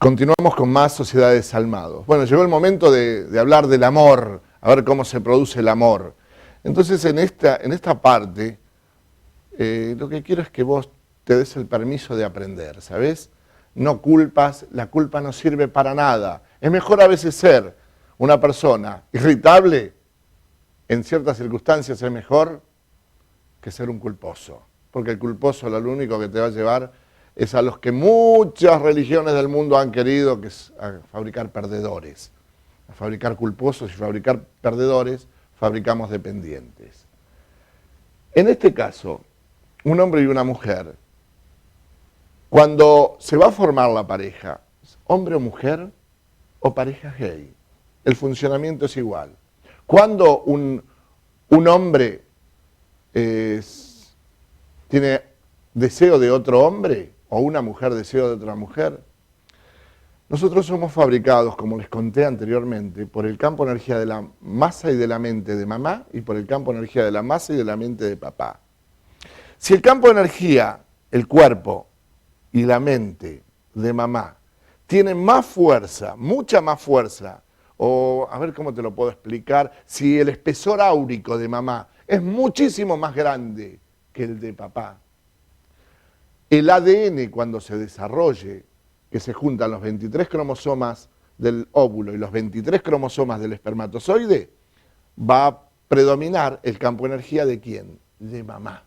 Continuamos con más Sociedad de Desalmados. Bueno, llegó el momento de hablar del amor, a ver cómo se produce el amor. Entonces, en esta parte, lo que quiero es que vos te des el permiso de aprender, ¿sabés? No culpas, la culpa no sirve para nada. Es mejor a veces ser una persona irritable, en ciertas circunstancias es mejor que ser un culposo. Porque el culposo lo único que te va a llevar es a los que muchas religiones del mundo han querido, que es a fabricar perdedores. A fabricar culposos y fabricar perdedores, fabricamos dependientes. En este caso, un hombre y una mujer, cuando se va a formar la pareja, hombre o mujer o pareja gay, el funcionamiento es igual. Cuando un hombre tiene deseo de otro hombre, o una mujer deseo de otra mujer, nosotros somos fabricados, como les conté anteriormente, por el campo de energía de la masa y de la mente de mamá y por el campo de energía de la masa y de la mente de papá. Si el campo de energía, el cuerpo y la mente de mamá tienen más fuerza, mucha más fuerza, o a ver cómo te lo puedo explicar, si el espesor áurico de mamá es muchísimo más grande que el de papá, el ADN cuando se desarrolle, que se juntan los 23 cromosomas del óvulo y los 23 cromosomas del espermatozoide, va a predominar el campo de energía de ¿quién? De mamá.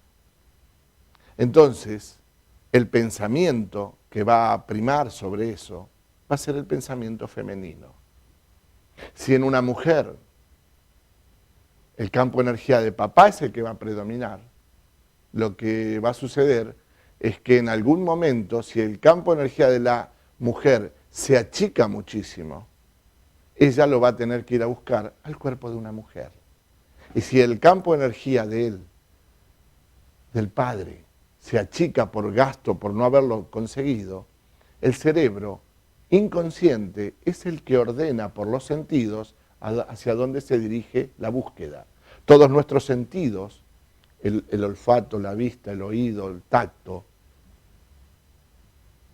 Entonces, el pensamiento que va a primar sobre eso va a ser el pensamiento femenino. Si en una mujer el campo de energía de papá es el que va a predominar, lo que va a suceder es que en algún momento, si el campo de energía de la mujer se achica muchísimo, ella lo va a tener que ir a buscar al cuerpo de una mujer. Y si el campo de energía de él, del padre, se achica por gasto, por no haberlo conseguido, el cerebro inconsciente es el que ordena por los sentidos hacia dónde se dirige la búsqueda. Todos nuestros sentidos, el olfato, la vista, el oído, el tacto,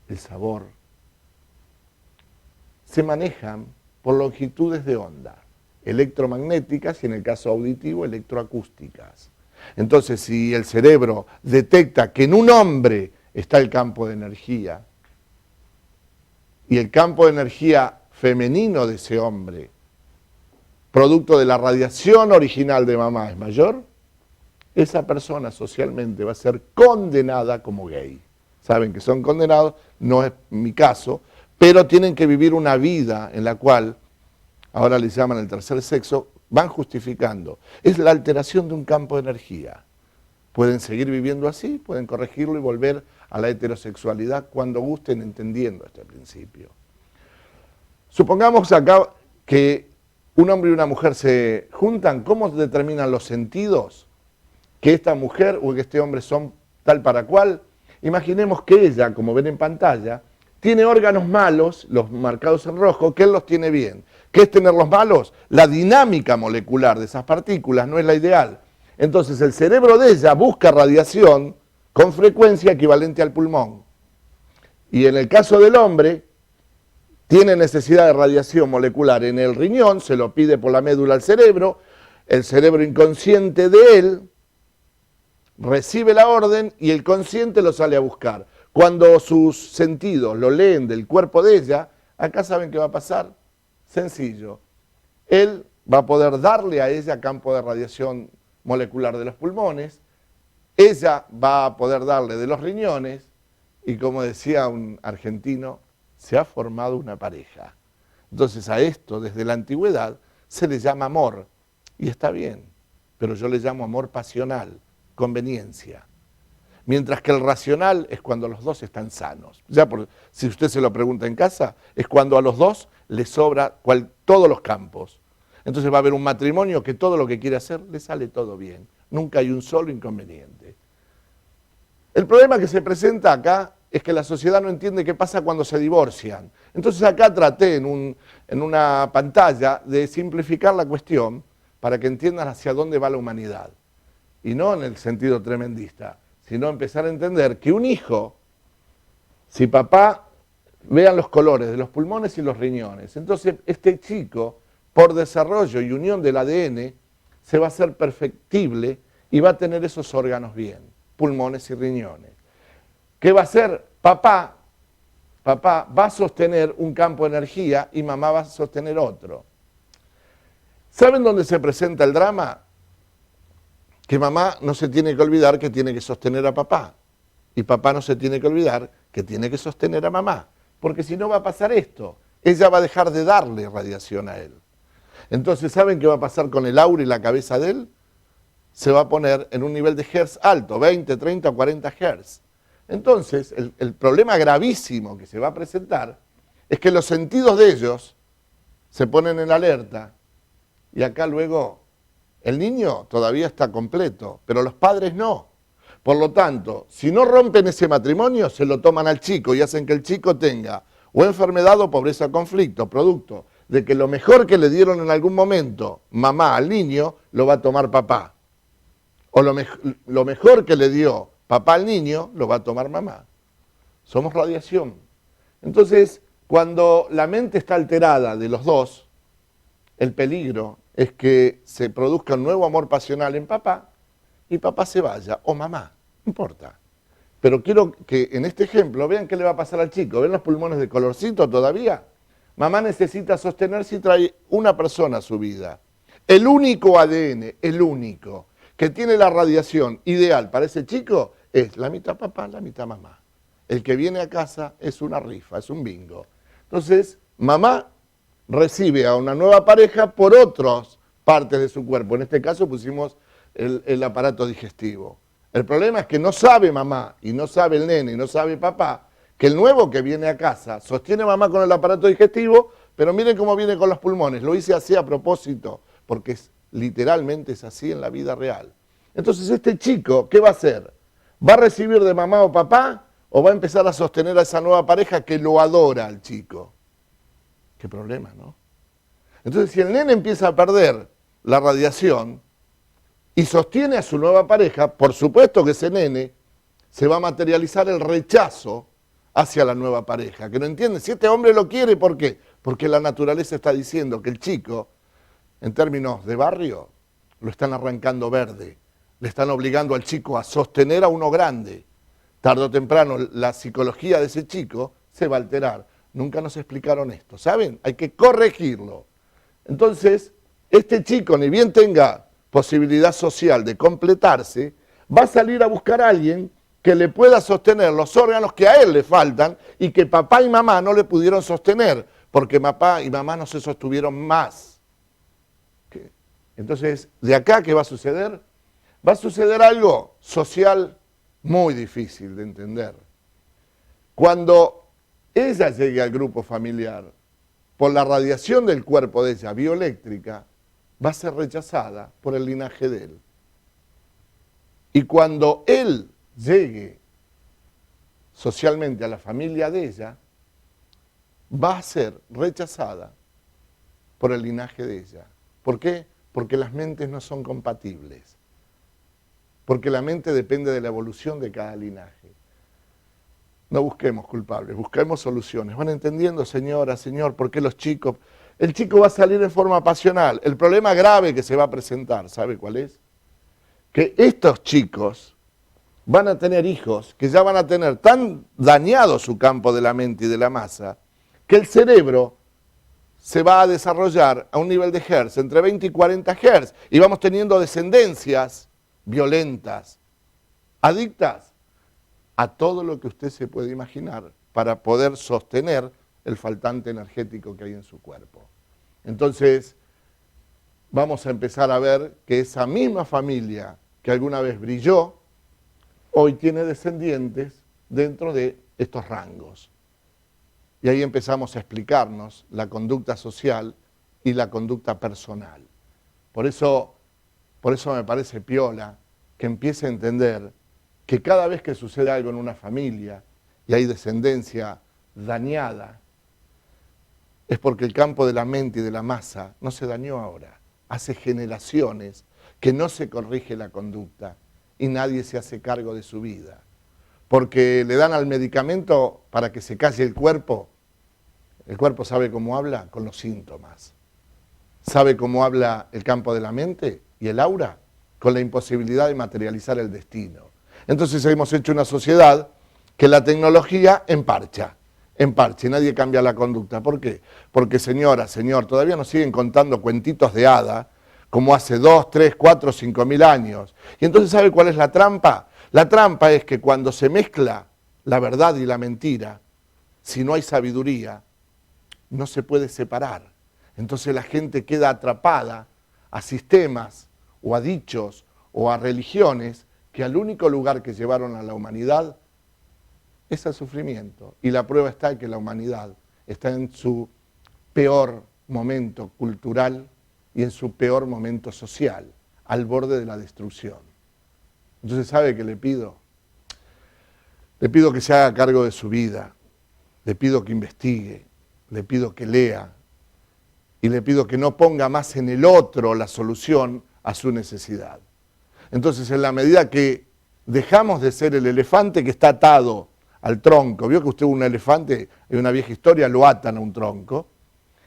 el sabor, se manejan por longitudes de onda, electromagnéticas y en el caso auditivo, electroacústicas. Entonces, si el cerebro detecta que en un hombre está el campo de energía y el campo de energía femenino de ese hombre, producto de la radiación original de mamá, es mayor, esa persona socialmente va a ser condenada como gay. Saben que son condenados, no es mi caso, pero tienen que vivir una vida en la cual, ahora les llaman el tercer sexo, van justificando. Es la alteración de un campo de energía. Pueden seguir viviendo así, pueden corregirlo y volver a la heterosexualidad cuando gusten, entendiendo este principio. Supongamos acá que un hombre y una mujer se juntan, ¿cómo determinan los sentidos? Que esta mujer o que este hombre son tal para cual. Imaginemos que ella, como ven en pantalla, tiene órganos malos, los marcados en rojo, que él los tiene bien. ¿Qué es tenerlos malos? La dinámica molecular de esas partículas no es la ideal. Entonces el cerebro de ella busca radiación con frecuencia equivalente al pulmón. Y en el caso del hombre, tiene necesidad de radiación molecular en el riñón, se lo pide por la médula al cerebro, el cerebro inconsciente de él recibe la orden y el consciente lo sale a buscar. Cuando sus sentidos lo leen del cuerpo de ella, acá saben qué va a pasar. Sencillo. Él va a poder darle a ella campo de radiación molecular de los pulmones, ella va a poder darle de los riñones y como decía un argentino, se ha formado una pareja. Entonces a esto desde la antigüedad se le llama amor y está bien, pero yo le llamo amor pasional. Conveniencia. Mientras que el racional es cuando los dos están sanos. Si usted se lo pregunta en casa, es cuando a los dos les sobra todos los campos. Entonces va a haber un matrimonio que todo lo que quiere hacer le sale todo bien. Nunca hay un solo inconveniente. El problema que se presenta acá es que la sociedad no entiende qué pasa cuando se divorcian. Entonces acá traté en una pantalla de simplificar la cuestión para que entiendan hacia dónde va la humanidad. Y no en el sentido tremendista, sino empezar a entender que un hijo, si papá vean los colores de los pulmones y los riñones. Entonces, este chico, por desarrollo y unión del ADN, se va a hacer perfectible y va a tener esos órganos bien, pulmones y riñones. ¿Qué va a hacer? Papá va a sostener un campo de energía y mamá va a sostener otro. ¿Saben dónde se presenta el drama? Que mamá no se tiene que olvidar que tiene que sostener a papá. Y papá no se tiene que olvidar que tiene que sostener a mamá. Porque si no va a pasar esto. Ella va a dejar de darle radiación a él. Entonces, ¿saben qué va a pasar con el aura y la cabeza de él? Se va a poner en un nivel de hertz alto, 20, 30, 40 hertz. Entonces, el problema gravísimo que se va a presentar es que los sentidos de ellos se ponen en alerta y acá luego el niño todavía está completo, pero los padres no. Por lo tanto, si no rompen ese matrimonio, se lo toman al chico y hacen que el chico tenga o enfermedad o pobreza o conflicto, producto de que lo mejor que le dieron en algún momento mamá al niño, lo va a tomar papá. O lo mejor que le dio papá al niño, lo va a tomar mamá. Somos radiación. Entonces, cuando la mente está alterada de los dos, el peligro es que se produzca un nuevo amor pasional en papá y papá se vaya, o mamá, no importa. Pero quiero que en este ejemplo vean qué le va a pasar al chico. ¿Ven los pulmones de colorcito todavía? Mamá necesita sostenerse y trae una persona a su vida. El único ADN, el único, que tiene la radiación ideal para ese chico es la mitad papá, la mitad mamá. El que viene a casa es una rifa, es un bingo. Entonces, mamá recibe a una nueva pareja por otras partes de su cuerpo. En este caso pusimos el aparato digestivo. El problema es que no sabe mamá, y no sabe el nene, y no sabe papá, que el nuevo que viene a casa sostiene a mamá con el aparato digestivo, pero miren cómo viene con los pulmones. Lo hice así a propósito, porque literalmente es así en la vida real. Entonces este chico, ¿qué va a hacer? ¿Va a recibir de mamá o papá o va a empezar a sostener a esa nueva pareja que lo adora al chico? Qué problema, ¿no? Entonces si el nene empieza a perder la radiación y sostiene a su nueva pareja, por supuesto que ese nene se va a materializar el rechazo hacia la nueva pareja, que no entiende. Si este hombre lo quiere, ¿por qué? Porque la naturaleza está diciendo que el chico, en términos de barrio, lo están arrancando verde. Le están obligando al chico a sostener a uno grande. Tarde o temprano la psicología de ese chico se va a alterar. Nunca nos explicaron esto, ¿saben? Hay que corregirlo. Entonces, este chico, ni bien tenga posibilidad social de completarse, va a salir a buscar a alguien que le pueda sostener los órganos que a él le faltan y que papá y mamá no le pudieron sostener, porque papá y mamá no se sostuvieron más. Entonces, ¿de acá qué va a suceder? Va a suceder algo social muy difícil de entender. Cuando ella llegue al grupo familiar, por la radiación del cuerpo de ella, bioeléctrica, va a ser rechazada por el linaje de él. Y cuando él llegue socialmente a la familia de ella, va a ser rechazada por el linaje de ella. ¿Por qué? Porque las mentes no son compatibles. Porque la mente depende de la evolución de cada linaje. No busquemos culpables, busquemos soluciones. ¿Van entendiendo, señora, señor, por qué los chicos? El chico va a salir en forma pasional. El problema grave que se va a presentar, ¿sabe cuál es? Que estos chicos van a tener hijos que ya van a tener tan dañado su campo de la mente y de la masa, que el cerebro se va a desarrollar a un nivel de hertz, entre 20 y 40 hertz, y vamos teniendo descendencias violentas, adictas a todo lo que usted se puede imaginar para poder sostener el faltante energético que hay en su cuerpo. Entonces, vamos a empezar a ver que esa misma familia que alguna vez brilló, hoy tiene descendientes dentro de estos rangos. Y ahí empezamos a explicarnos la conducta social y la conducta personal. Por eso me parece piola que empiece a entender que cada vez que sucede algo en una familia y hay descendencia dañada, es porque el campo de la mente y de la masa no se dañó ahora. Hace generaciones que no se corrige la conducta y nadie se hace cargo de su vida. Porque le dan al medicamento para que se calle el cuerpo ¿El cuerpo sabe cómo habla? Con los síntomas. ¿Sabe cómo habla el campo de la mente y el aura? Con la imposibilidad de materializar el destino. Entonces hemos hecho una sociedad que la tecnología emparcha, y nadie cambia la conducta. ¿Por qué? Porque señora, señor, todavía nos siguen contando cuentitos de hada, como hace 2, 3, 4, 5.000 años. Y entonces, ¿sabe cuál es la trampa? La trampa es que cuando se mezcla la verdad y la mentira, si no hay sabiduría, no se puede separar. Entonces la gente queda atrapada a sistemas o a dichos o a religiones que al único lugar que llevaron a la humanidad es al sufrimiento. Y la prueba está en que la humanidad está en su peor momento cultural y en su peor momento social, al borde de la destrucción. Entonces, ¿sabe qué le pido? Le pido que se haga cargo de su vida, le pido que investigue, le pido que lea y le pido que no ponga más en el otro la solución a su necesidad. Entonces, en la medida que dejamos de ser el elefante que está atado al tronco, vio que usted un elefante, en una vieja historia lo atan a un tronco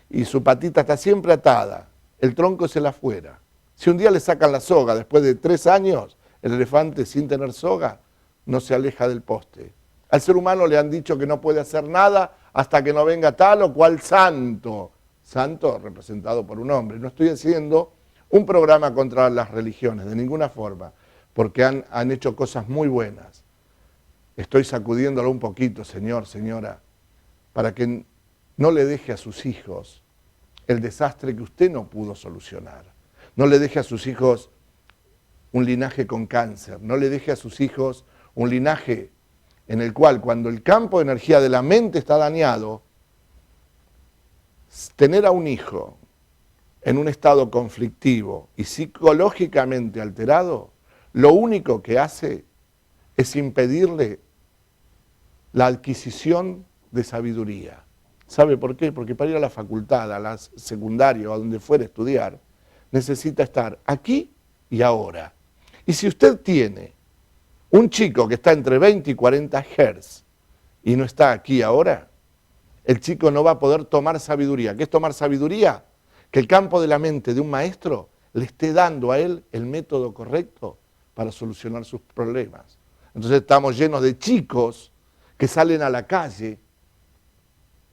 y su patita está siempre atada, el tronco es el afuera. Si un día le sacan la soga después de 3 años, el elefante sin tener soga no se aleja del poste. Al ser humano le han dicho que no puede hacer nada hasta que no venga tal o cual santo. Santo representado por un hombre. No estoy haciendo un programa contra las religiones, de ninguna forma, porque han hecho cosas muy buenas. Estoy sacudiéndolo un poquito, señor, señora, para que no le deje a sus hijos el desastre que usted no pudo solucionar. No le deje a sus hijos un linaje con cáncer, no le deje a sus hijos un linaje en el cual cuando el campo de energía de la mente está dañado, tener a un hijo en un estado conflictivo y psicológicamente alterado, lo único que hace es impedirle la adquisición de sabiduría. ¿Sabe por qué? Porque para ir a la facultad, a la secundaria o a donde fuera a estudiar, necesita estar aquí y ahora. Y si usted tiene un chico que está entre 20 y 40 Hz y no está aquí ahora, el chico no va a poder tomar sabiduría. ¿Qué es tomar sabiduría? Que el campo de la mente de un maestro le esté dando a él el método correcto para solucionar sus problemas. Entonces estamos llenos de chicos que salen a la calle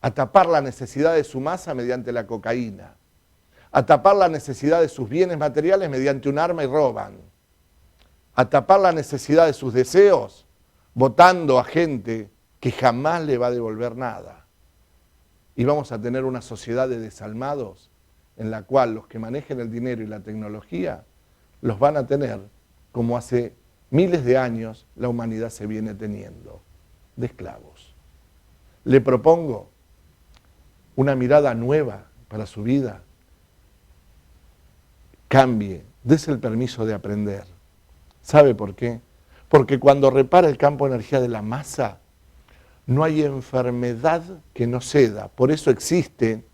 a tapar la necesidad de su masa mediante la cocaína, a tapar la necesidad de sus bienes materiales mediante un arma y roban, a tapar la necesidad de sus deseos votando a gente que jamás le va a devolver nada. Y vamos a tener una sociedad de desalmados en la cual los que manejen el dinero y la tecnología los van a tener como hace miles de años la humanidad se viene teniendo, de esclavos. Le propongo una mirada nueva para su vida. Cambie, dese el permiso de aprender. ¿Sabe por qué? Porque cuando repara el campo de energía de la masa, no hay enfermedad que no ceda. Por eso existe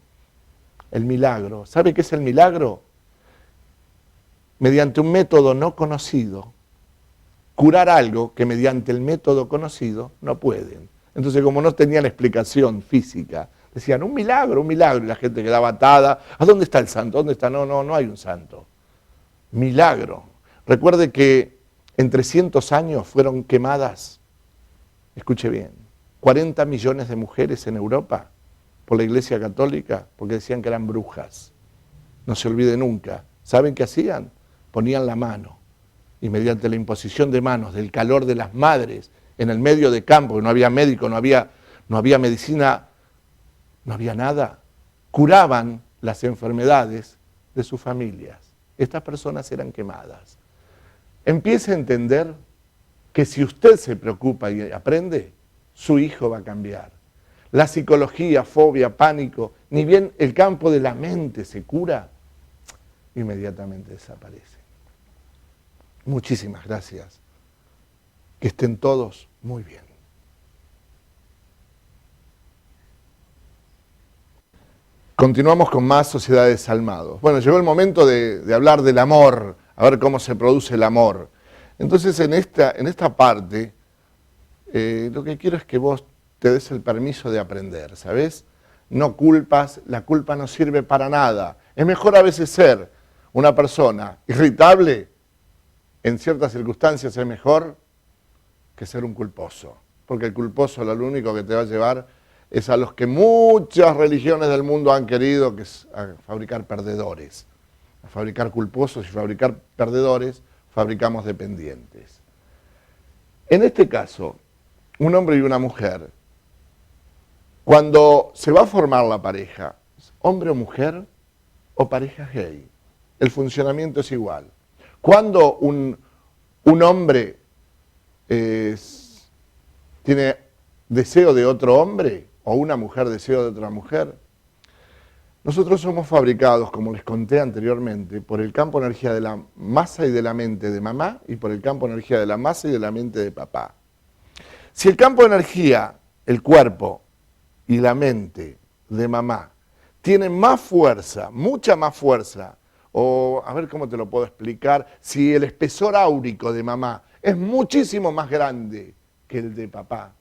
el milagro. ¿Sabe qué es el milagro? Mediante un método no conocido, curar algo que mediante el método conocido no pueden. Entonces, como no tenían explicación física, decían un milagro, y la gente quedaba atada. ¿A dónde está el santo? ¿Dónde está? No hay un santo. Milagro. Recuerde que en 300 años fueron quemadas, escuche bien, 40 millones de mujeres en Europa por la Iglesia Católica porque decían que eran brujas. No se olvide nunca. ¿Saben qué hacían? Ponían la mano y mediante la imposición de manos, del calor de las madres en el medio de campo, que no había médico, no había medicina, no había nada, curaban las enfermedades de sus familias. Estas personas eran quemadas. Empiece a entender que si usted se preocupa y aprende, su hijo va a cambiar. La psicología, fobia, pánico, ni bien el campo de la mente se cura, inmediatamente desaparece. Muchísimas gracias. Que estén todos muy bien. Continuamos con más Sociedad de Desalmados. Bueno, llegó el momento de hablar del amor, a ver cómo se produce el amor. Entonces, en esta parte, lo que quiero es que vos te des el permiso de aprender, ¿sabes? no culpas, la culpa no sirve para nada. Es mejor a veces ser una persona irritable, en ciertas circunstancias es mejor que ser un culposo, porque el culposo lo único que te va a llevar es a los que muchas religiones del mundo han querido, que es a fabricar perdedores, a fabricar culposos y fabricar perdedores, fabricamos dependientes. En este caso, un hombre y una mujer, cuando se va a formar la pareja, hombre o mujer o pareja gay, el funcionamiento es igual. Cuando un hombre tiene deseo de otro hombre o una mujer deseo de otra mujer, nosotros somos fabricados, como les conté anteriormente, por el campo de energía de la masa y de la mente de mamá y por el campo de energía de la masa y de la mente de papá. Si el campo de energía, el cuerpo y la mente de mamá tienen más fuerza, mucha más fuerza, o a ver cómo te lo puedo explicar, si el espesor áurico de mamá es muchísimo más grande que el de papá,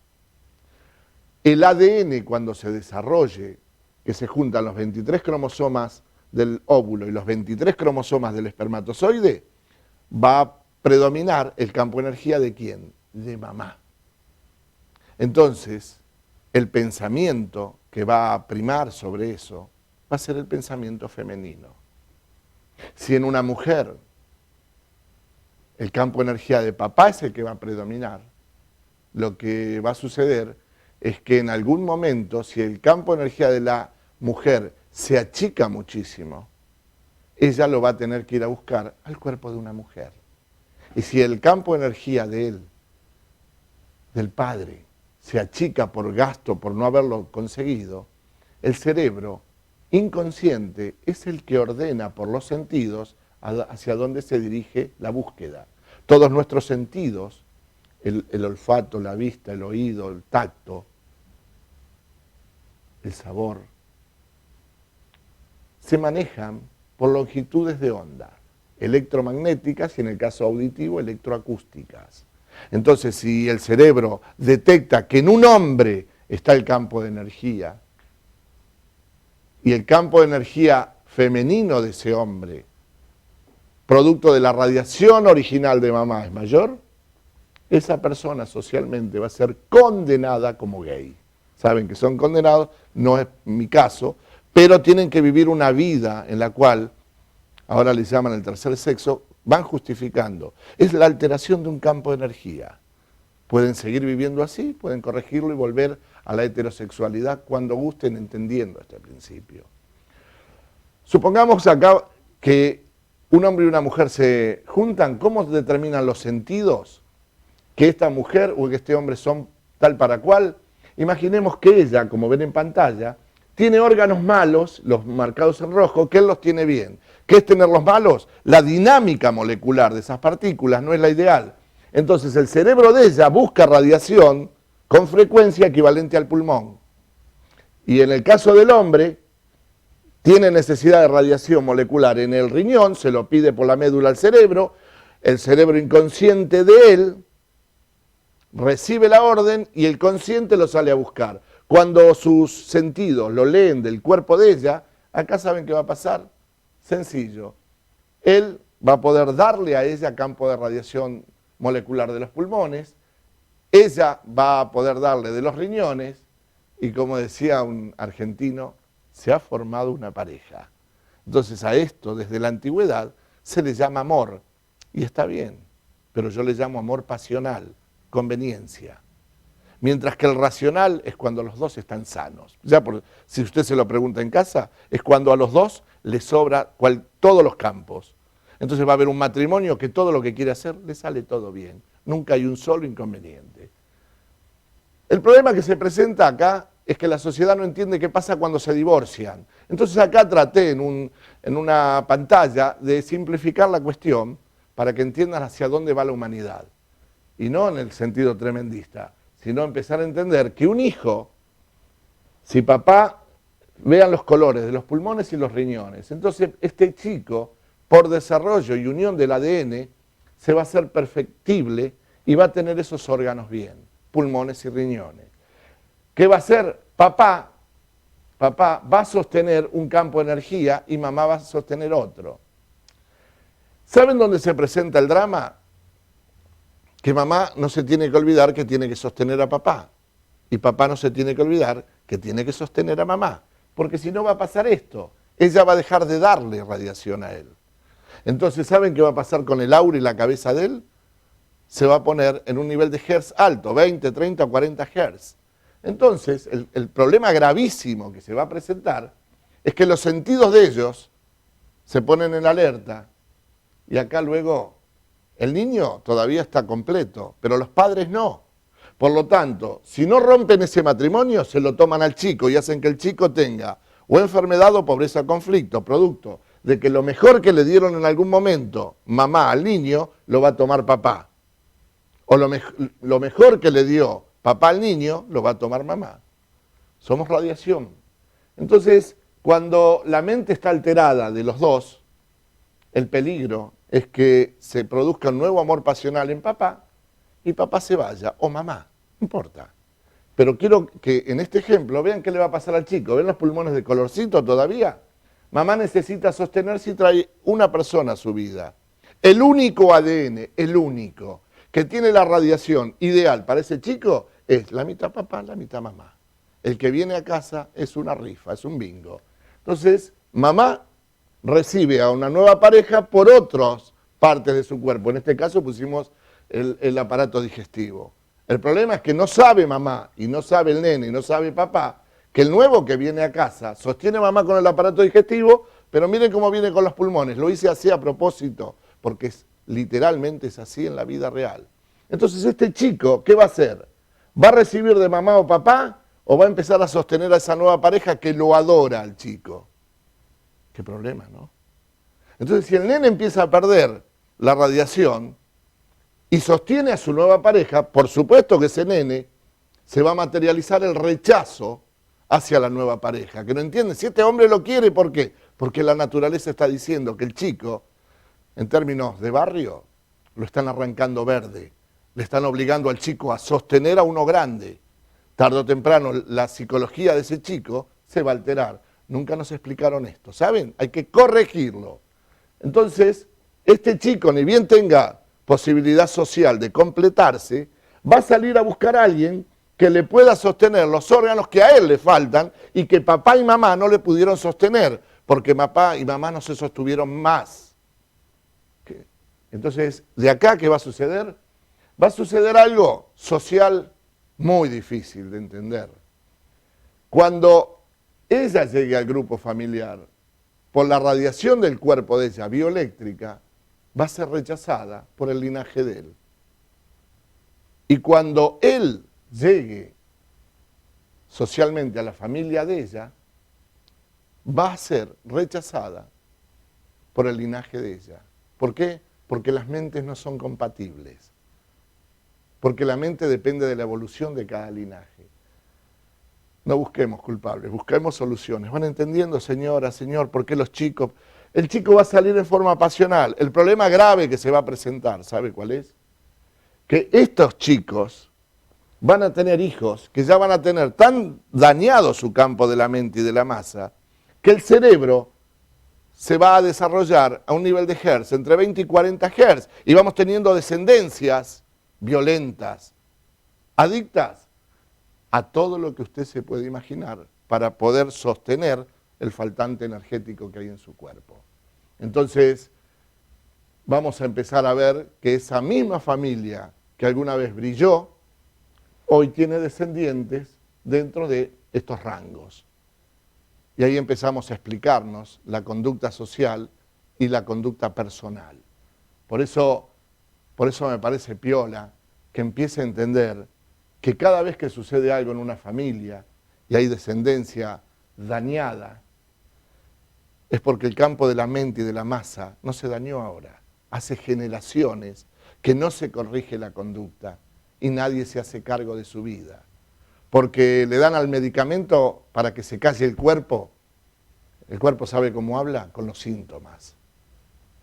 el ADN cuando se desarrolle, que se juntan los 23 cromosomas del óvulo y los 23 cromosomas del espermatozoide, va a predominar el campo de energía de ¿quién? De mamá. Entonces, el pensamiento que va a primar sobre eso va a ser el pensamiento femenino. Si en una mujer el campo de energía de papá es el que va a predominar, lo que va a suceder es que en algún momento, si el campo de energía de la mujer se achica muchísimo, ella lo va a tener que ir a buscar al cuerpo de una mujer. Y si el campo de energía de él, del padre, se achica por gasto, por no haberlo conseguido, el cerebro inconsciente es el que ordena por los sentidos hacia dónde se dirige la búsqueda. Todos nuestros sentidos, el olfato, la vista, el oído, el tacto, el sabor, se manejan por longitudes de onda, electromagnéticas y en el caso auditivo, electroacústicas. Entonces, si el cerebro detecta que en un hombre está el campo de energía y el campo de energía femenino de ese hombre, producto de la radiación original de mamá, es mayor, esa persona socialmente va a ser condenada como gay. Saben que son condenados, no es mi caso, pero tienen que vivir una vida en la cual, ahora les llaman el tercer sexo, van justificando. Es la alteración de un campo de energía. Pueden seguir viviendo así, pueden corregirlo y volver a la heterosexualidad cuando gusten, entendiendo este principio. Supongamos acá que un hombre y una mujer se juntan, ¿cómo determinan los sentidos que esta mujer o que este hombre son tal para cual? Imaginemos que ella, como ven en pantalla, tiene órganos malos, los marcados en rojo, que él los tiene bien. ¿Qué es tenerlos malos? La dinámica molecular de esas partículas no es la ideal. Entonces el cerebro de ella busca radiación con frecuencia equivalente al pulmón. Y en el caso del hombre, tiene necesidad de radiación molecular en el riñón, se lo pide por la médula al cerebro, el cerebro inconsciente de él recibe la orden y el consciente lo sale a buscar. Cuando sus sentidos lo leen del cuerpo de ella, acá saben qué va a pasar. Sencillo. Él va a poder darle a ella campo de radiación molecular de los pulmones, ella va a poder darle de los riñones y como decía un argentino, se ha formado una pareja. Entonces a esto desde la antigüedad se le llama amor y está bien, pero yo le llamo amor pasional, conveniencia. Mientras que el racional es cuando los dos están sanos. Si usted se lo pregunta en casa, es cuando a los dos les sobra todos los campos. Entonces va a haber un matrimonio que todo lo que quiere hacer le sale todo bien. Nunca hay un solo inconveniente. El problema que se presenta acá es que la sociedad no entiende qué pasa cuando se divorcian. Entonces acá traté en una pantalla de simplificar la cuestión para que entiendan hacia dónde va la humanidad. Y no en el sentido tremendista, sino empezar a entender que un hijo, si papá, vean los colores de los pulmones y los riñones, entonces este chico, por desarrollo y unión del ADN, se va a hacer perfectible y va a tener esos órganos bien, pulmones y riñones. ¿Qué va a hacer papá? papá va a sostener un campo de energía y mamá va a sostener otro. ¿Saben dónde se presenta el drama? Que mamá no se tiene que olvidar que tiene que sostener a papá. Y papá no se tiene que olvidar que tiene que sostener a mamá. Porque si no va a pasar esto. Ella va a dejar de darle radiación a él. Entonces, ¿saben qué va a pasar con el aura y la cabeza de él? Se va a poner en un nivel de hertz alto, 20, 30, 40 hertz. Entonces, el problema gravísimo que se va a presentar es que los sentidos de ellos se ponen en alerta y acá luego el niño todavía está completo, pero los padres no. Por lo tanto, si no rompen ese matrimonio, se lo toman al chico y hacen que el chico tenga o enfermedad o pobreza o conflicto, producto de que lo mejor que le dieron en algún momento mamá al niño, lo va a tomar papá. O lo mejor que le dio papá al niño, lo va a tomar mamá. Somos radiación. Entonces, cuando la mente está alterada de los dos, el peligro es que se produzca un nuevo amor pasional en papá y papá se vaya, o mamá, no importa. Pero quiero que en este ejemplo vean qué le va a pasar al chico. ¿Ven los pulmones de colorcito todavía? Mamá necesita sostenerse y trae una persona a su vida. El único ADN, el único, que tiene la radiación ideal para ese chico es la mitad papá, la mitad mamá. El que viene a casa es una rifa, es un bingo. Entonces, mamá recibe a una nueva pareja por otras partes de su cuerpo. En este caso pusimos el aparato digestivo. El problema es que no sabe mamá, y no sabe el nene, y no sabe papá, que el nuevo que viene a casa sostiene a mamá con el aparato digestivo, pero miren cómo viene con los pulmones. Lo hice así a propósito, porque literalmente es así en la vida real. Entonces este chico, ¿qué va a hacer? ¿Va a recibir de mamá o papá o va a empezar a sostener a esa nueva pareja que lo adora al chico? Qué problema, ¿no? Entonces si el nene empieza a perder la radiación y sostiene a su nueva pareja, por supuesto que ese nene se va a materializar el rechazo hacia la nueva pareja, que no entiende. Si este hombre lo quiere, ¿por qué? Porque la naturaleza está diciendo que el chico, en términos de barrio, lo están arrancando verde. Le están obligando al chico a sostener a uno grande. Tarde o temprano la psicología de ese chico se va a alterar. Nunca nos explicaron esto, ¿saben? Hay que corregirlo. Entonces, este chico, ni bien tenga posibilidad social de completarse, va a salir a buscar a alguien que le pueda sostener los órganos que a él le faltan y que papá y mamá no le pudieron sostener, porque papá y mamá no se sostuvieron más. Entonces, ¿de acá qué va a suceder? Va a suceder algo social muy difícil de entender. Cuando ella llegue al grupo familiar, por la radiación del cuerpo de ella, bioeléctrica, va a ser rechazada por el linaje de él. Y cuando él llegue socialmente a la familia de ella, va a ser rechazada por el linaje de ella. ¿Por qué? Porque las mentes no son compatibles. Porque la mente depende de la evolución de cada linaje. No busquemos culpables, busquemos soluciones. ¿Van entendiendo, señora, señor, por qué los chicos? El chico va a salir en forma pasional. El problema grave que se va a presentar, ¿sabe cuál es? Que estos chicos van a tener hijos que ya van a tener tan dañado su campo de la mente y de la masa, que el cerebro se va a desarrollar a un nivel de hertz, entre 20 y 40 hertz, y vamos teniendo descendencias violentas, adictas a todo lo que usted se puede imaginar para poder sostener el faltante energético que hay en su cuerpo. Entonces, vamos a empezar a ver que esa misma familia que alguna vez brilló, hoy tiene descendientes dentro de estos rangos. Y ahí empezamos a explicarnos la conducta social y la conducta personal. Por eso me parece piola que empiece a entender que cada vez que sucede algo en una familia y hay descendencia dañada, es porque el campo de la mente y de la masa no se dañó ahora. Hace generaciones que no se corrige la conducta y nadie se hace cargo de su vida. Porque le dan al medicamento para que se calle el cuerpo. El cuerpo sabe cómo habla con los síntomas.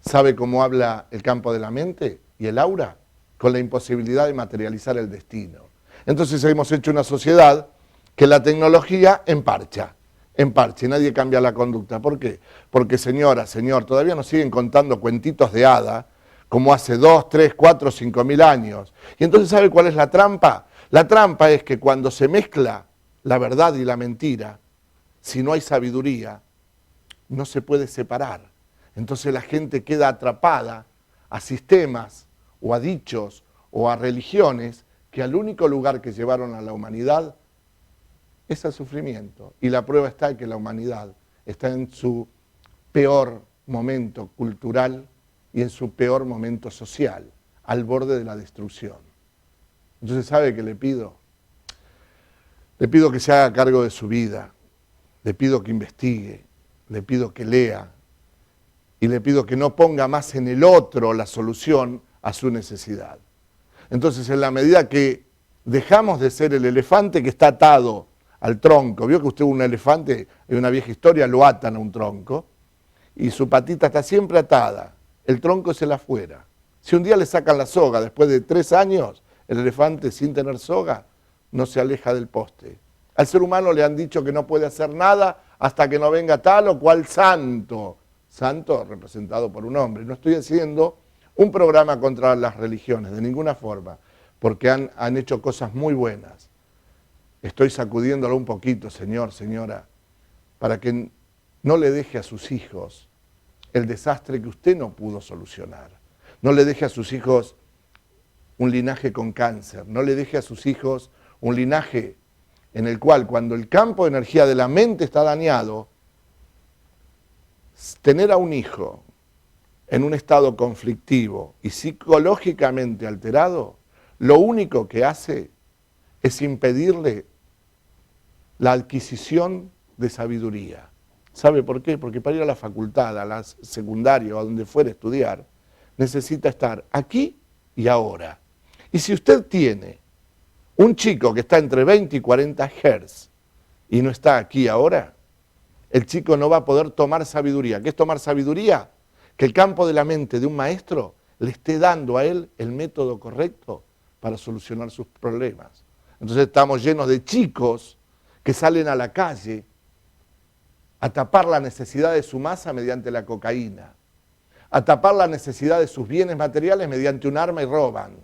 Sabe cómo habla el campo de la mente y el aura con la imposibilidad de materializar el destino. Entonces hemos hecho una sociedad que la tecnología emparcha. en parche, nadie cambia la conducta. ¿Por qué? Porque señora, señor, todavía nos siguen contando cuentitos de hada, como hace 2, 3, 4, 5.000 años. Y entonces, ¿sabe cuál es la trampa? La trampa es que cuando se mezcla la verdad y la mentira, si no hay sabiduría, no se puede separar. Entonces la gente queda atrapada a sistemas o a dichos o a religiones que al único lugar que llevaron a la humanidad es al sufrimiento. Y la prueba está en que la humanidad está en su peor momento cultural y en su peor momento social, al borde de la destrucción. Entonces, ¿sabe qué le pido? Le pido que se haga cargo de su vida, le pido que investigue, le pido que lea y le pido que no ponga más en el otro la solución a su necesidad. Entonces, en la medida que dejamos de ser el elefante que está atado al tronco, vio que usted un elefante, en una vieja historia lo atan a un tronco y su patita está siempre atada, el tronco es el afuera. Si un día le sacan la soga después de 3 años, el elefante sin tener soga no se aleja del poste. Al ser humano le han dicho que no puede hacer nada hasta que no venga tal o cual santo. Santo representado por un hombre. No estoy haciendo un programa contra las religiones, de ninguna forma, porque han hecho cosas muy buenas. Estoy sacudiéndolo un poquito, señor, señora, para que no le deje a sus hijos el desastre que usted no pudo solucionar. No le deje a sus hijos un linaje con cáncer, no le deje a sus hijos un linaje en el cual cuando el campo de energía de la mente está dañado, tener a un hijo en un estado conflictivo y psicológicamente alterado, lo único que hace es impedirle la adquisición de sabiduría. ¿Sabe por qué? Porque para ir a la facultad, a la secundaria o a donde fuera a estudiar, necesita estar aquí y ahora. Y si usted tiene un chico que está entre 20 y 40 Hz y no está aquí ahora, el chico no va a poder tomar sabiduría. ¿Qué es tomar sabiduría? Que el campo de la mente de un maestro le esté dando a él el método correcto para solucionar sus problemas. Entonces estamos llenos de chicos que salen a la calle a tapar la necesidad de su masa mediante la cocaína, a tapar la necesidad de sus bienes materiales mediante un arma y roban,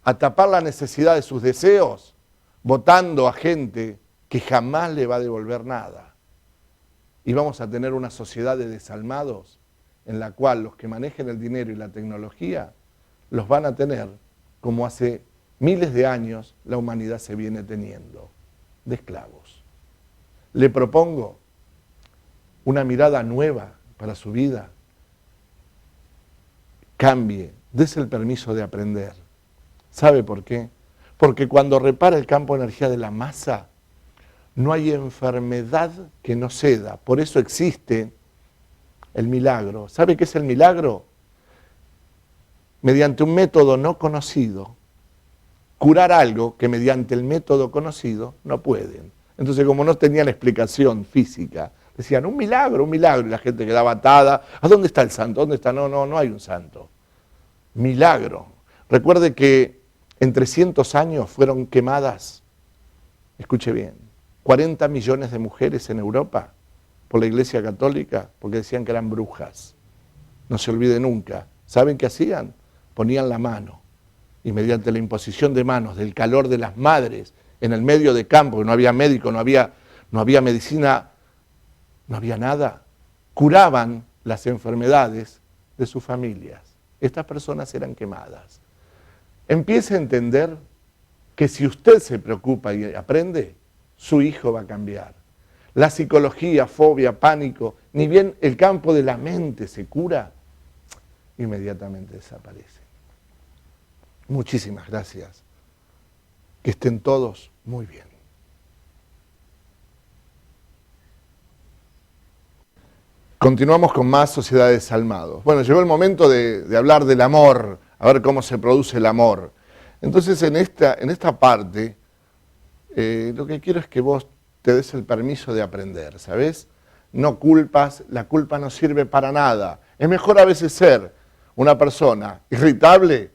a tapar la necesidad de sus deseos votando a gente que jamás le va a devolver nada. Y vamos a tener una sociedad de desalmados en la cual los que manejen el dinero y la tecnología los van a tener como hace miles de años la humanidad se viene teniendo, de esclavos. Le propongo una mirada nueva para su vida. Cambie, dese el permiso de aprender. ¿Sabe por qué? Porque cuando repara el campo de energía de la masa, no hay enfermedad que no ceda. Por eso existe el milagro. ¿Sabe qué es el milagro? Mediante un método no conocido, curar algo que mediante el método conocido no pueden. Entonces, como no tenían explicación física, decían un milagro, y la gente quedaba atada. ¿A dónde está el santo? ¿Dónde está? No hay un santo. Milagro. Recuerde que en 300 años fueron quemadas, escuche bien, 40 millones de mujeres en Europa por la Iglesia Católica porque decían que eran brujas. No se olvide nunca. ¿Saben qué hacían? Ponían la mano y mediante la imposición de manos, del calor de las madres en el medio de campo, que no había médico, no había medicina, no había nada, curaban las enfermedades de sus familias. Estas personas eran quemadas. Empiece a entender que si usted se preocupa y aprende, su hijo va a cambiar. La psicología, fobia, pánico, ni bien el campo de la mente se cura, inmediatamente desaparece. Muchísimas gracias. Que estén todos muy bien. Continuamos con más Sociedad de Desalmados. Bueno, llegó el momento de hablar del amor, a ver cómo se produce el amor. Entonces, en esta parte, lo que quiero es que vos te des el permiso de aprender, ¿sabes? No culpas, la culpa no sirve para nada. Es mejor a veces ser una persona irritable,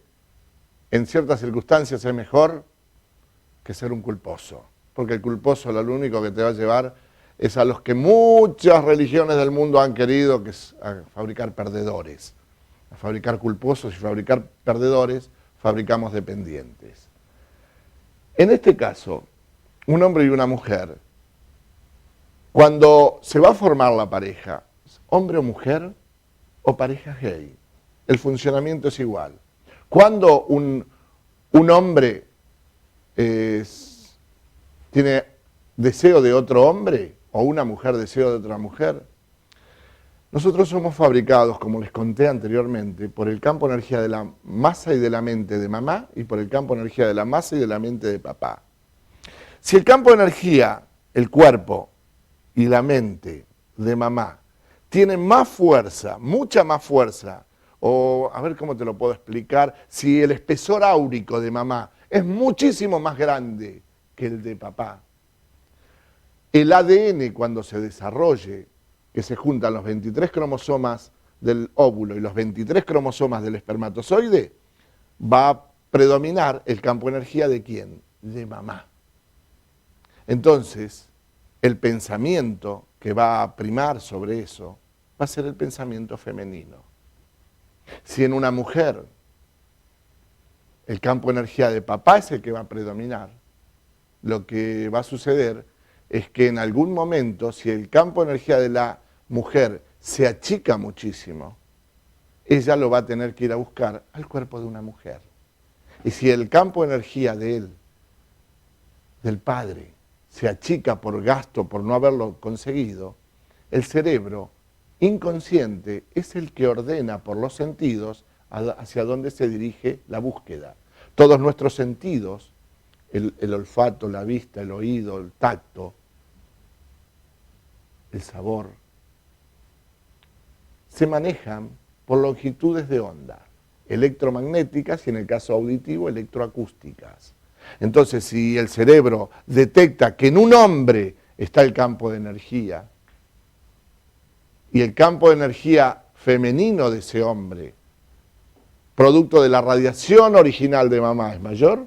en ciertas circunstancias es mejor que ser un culposo, porque el culposo lo único que te va a llevar es a los que muchas religiones del mundo han querido, que es a fabricar perdedores, a fabricar culposos y fabricar perdedores, fabricamos dependientes. En este caso, un hombre y una mujer, cuando se va a formar la pareja, hombre o mujer o pareja gay, el funcionamiento es igual. Cuando un hombre tiene deseo de otro hombre o una mujer deseo de otra mujer, nosotros somos fabricados, como les conté anteriormente, por el campo de energía de la masa y de la mente de mamá y por el campo de energía de la masa y de la mente de papá. Si el campo de energía, el cuerpo y la mente de mamá tienen más fuerza, mucha más fuerza, o a ver cómo te lo puedo explicar, si el espesor áurico de mamá es muchísimo más grande que el de papá, el ADN cuando se desarrolle, que se juntan los 23 cromosomas del óvulo y los 23 cromosomas del espermatozoide, va a predominar el campo de energía de ¿quién? De mamá. Entonces, el pensamiento que va a primar sobre eso va a ser el pensamiento femenino. Si en una mujer el campo de energía de papá es el que va a predominar, lo que va a suceder es que en algún momento, si el campo de energía de la mujer se achica muchísimo, ella lo va a tener que ir a buscar al cuerpo de una mujer. Y si el campo de energía de él, del padre, se achica por gasto, por no haberlo conseguido, el cerebro inconsciente es el que ordena por los sentidos hacia dónde se dirige la búsqueda. Todos nuestros sentidos, el olfato, la vista, el oído, el tacto, el sabor, se manejan por longitudes de onda, electromagnéticas y en el caso auditivo, electroacústicas. Entonces, si el cerebro detecta que en un hombre está el campo de energía y el campo de energía femenino de ese hombre, producto de la radiación original de mamá, es mayor,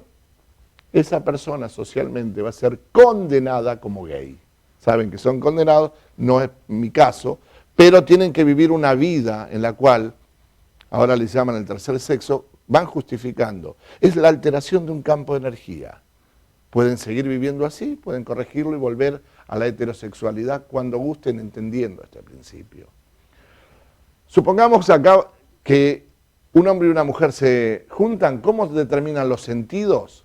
esa persona socialmente va a ser condenada como gay. Saben que son condenados, no es mi caso, pero tienen que vivir una vida en la cual, ahora les llaman el tercer sexo, van justificando. Es la alteración de un campo de energía. Pueden seguir viviendo así, pueden corregirlo y volver a la heterosexualidad cuando gusten, entendiendo este principio. Supongamos acá que un hombre y una mujer se juntan, ¿cómo determinan los sentidos?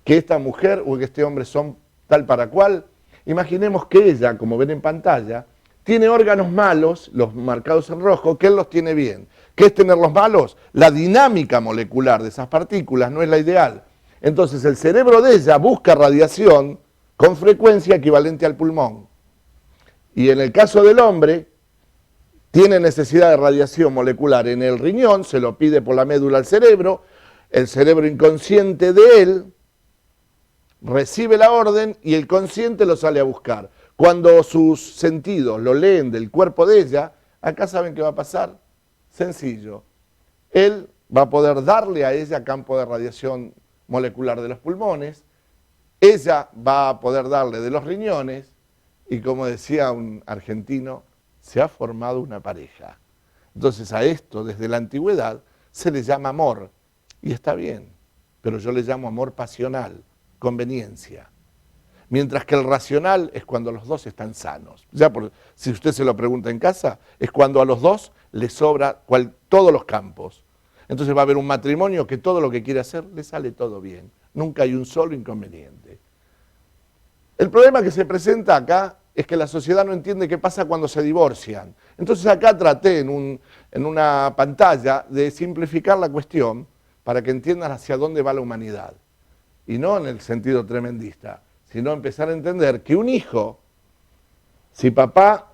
Que esta mujer o que este hombre son tal para cual. Imaginemos que ella, como ven en pantalla, tiene órganos malos, los marcados en rojo, que él los tiene bien. ¿Qué es tenerlos malos? La dinámica molecular de esas partículas no es la ideal. Entonces el cerebro de ella busca radiación con frecuencia equivalente al pulmón. Y en el caso del hombre, tiene necesidad de radiación molecular en el riñón, se lo pide por la médula al cerebro, el cerebro inconsciente de él recibe la orden y el consciente lo sale a buscar. Cuando sus sentidos lo leen del cuerpo de ella, acá saben qué va a pasar. Sencillo. Él va a poder darle a ella campo de radiación molecular de los pulmones, ella va a poder darle de los riñones y como decía un argentino, se ha formado una pareja. Entonces a esto desde la antigüedad se le llama amor y está bien, pero yo le llamo amor pasional, conveniencia. Mientras que el racional es cuando los dos están sanos. Si usted se lo pregunta en casa, es cuando a los dos les sobra todos los campos. Entonces va a haber un matrimonio que todo lo que quiere hacer le sale todo bien. Nunca hay un solo inconveniente. El problema que se presenta acá es que la sociedad no entiende qué pasa cuando se divorcian. Entonces acá traté en una pantalla de simplificar la cuestión para que entiendan hacia dónde va la humanidad. Y no en el sentido tremendista, sino empezar a entender que un hijo, si papá,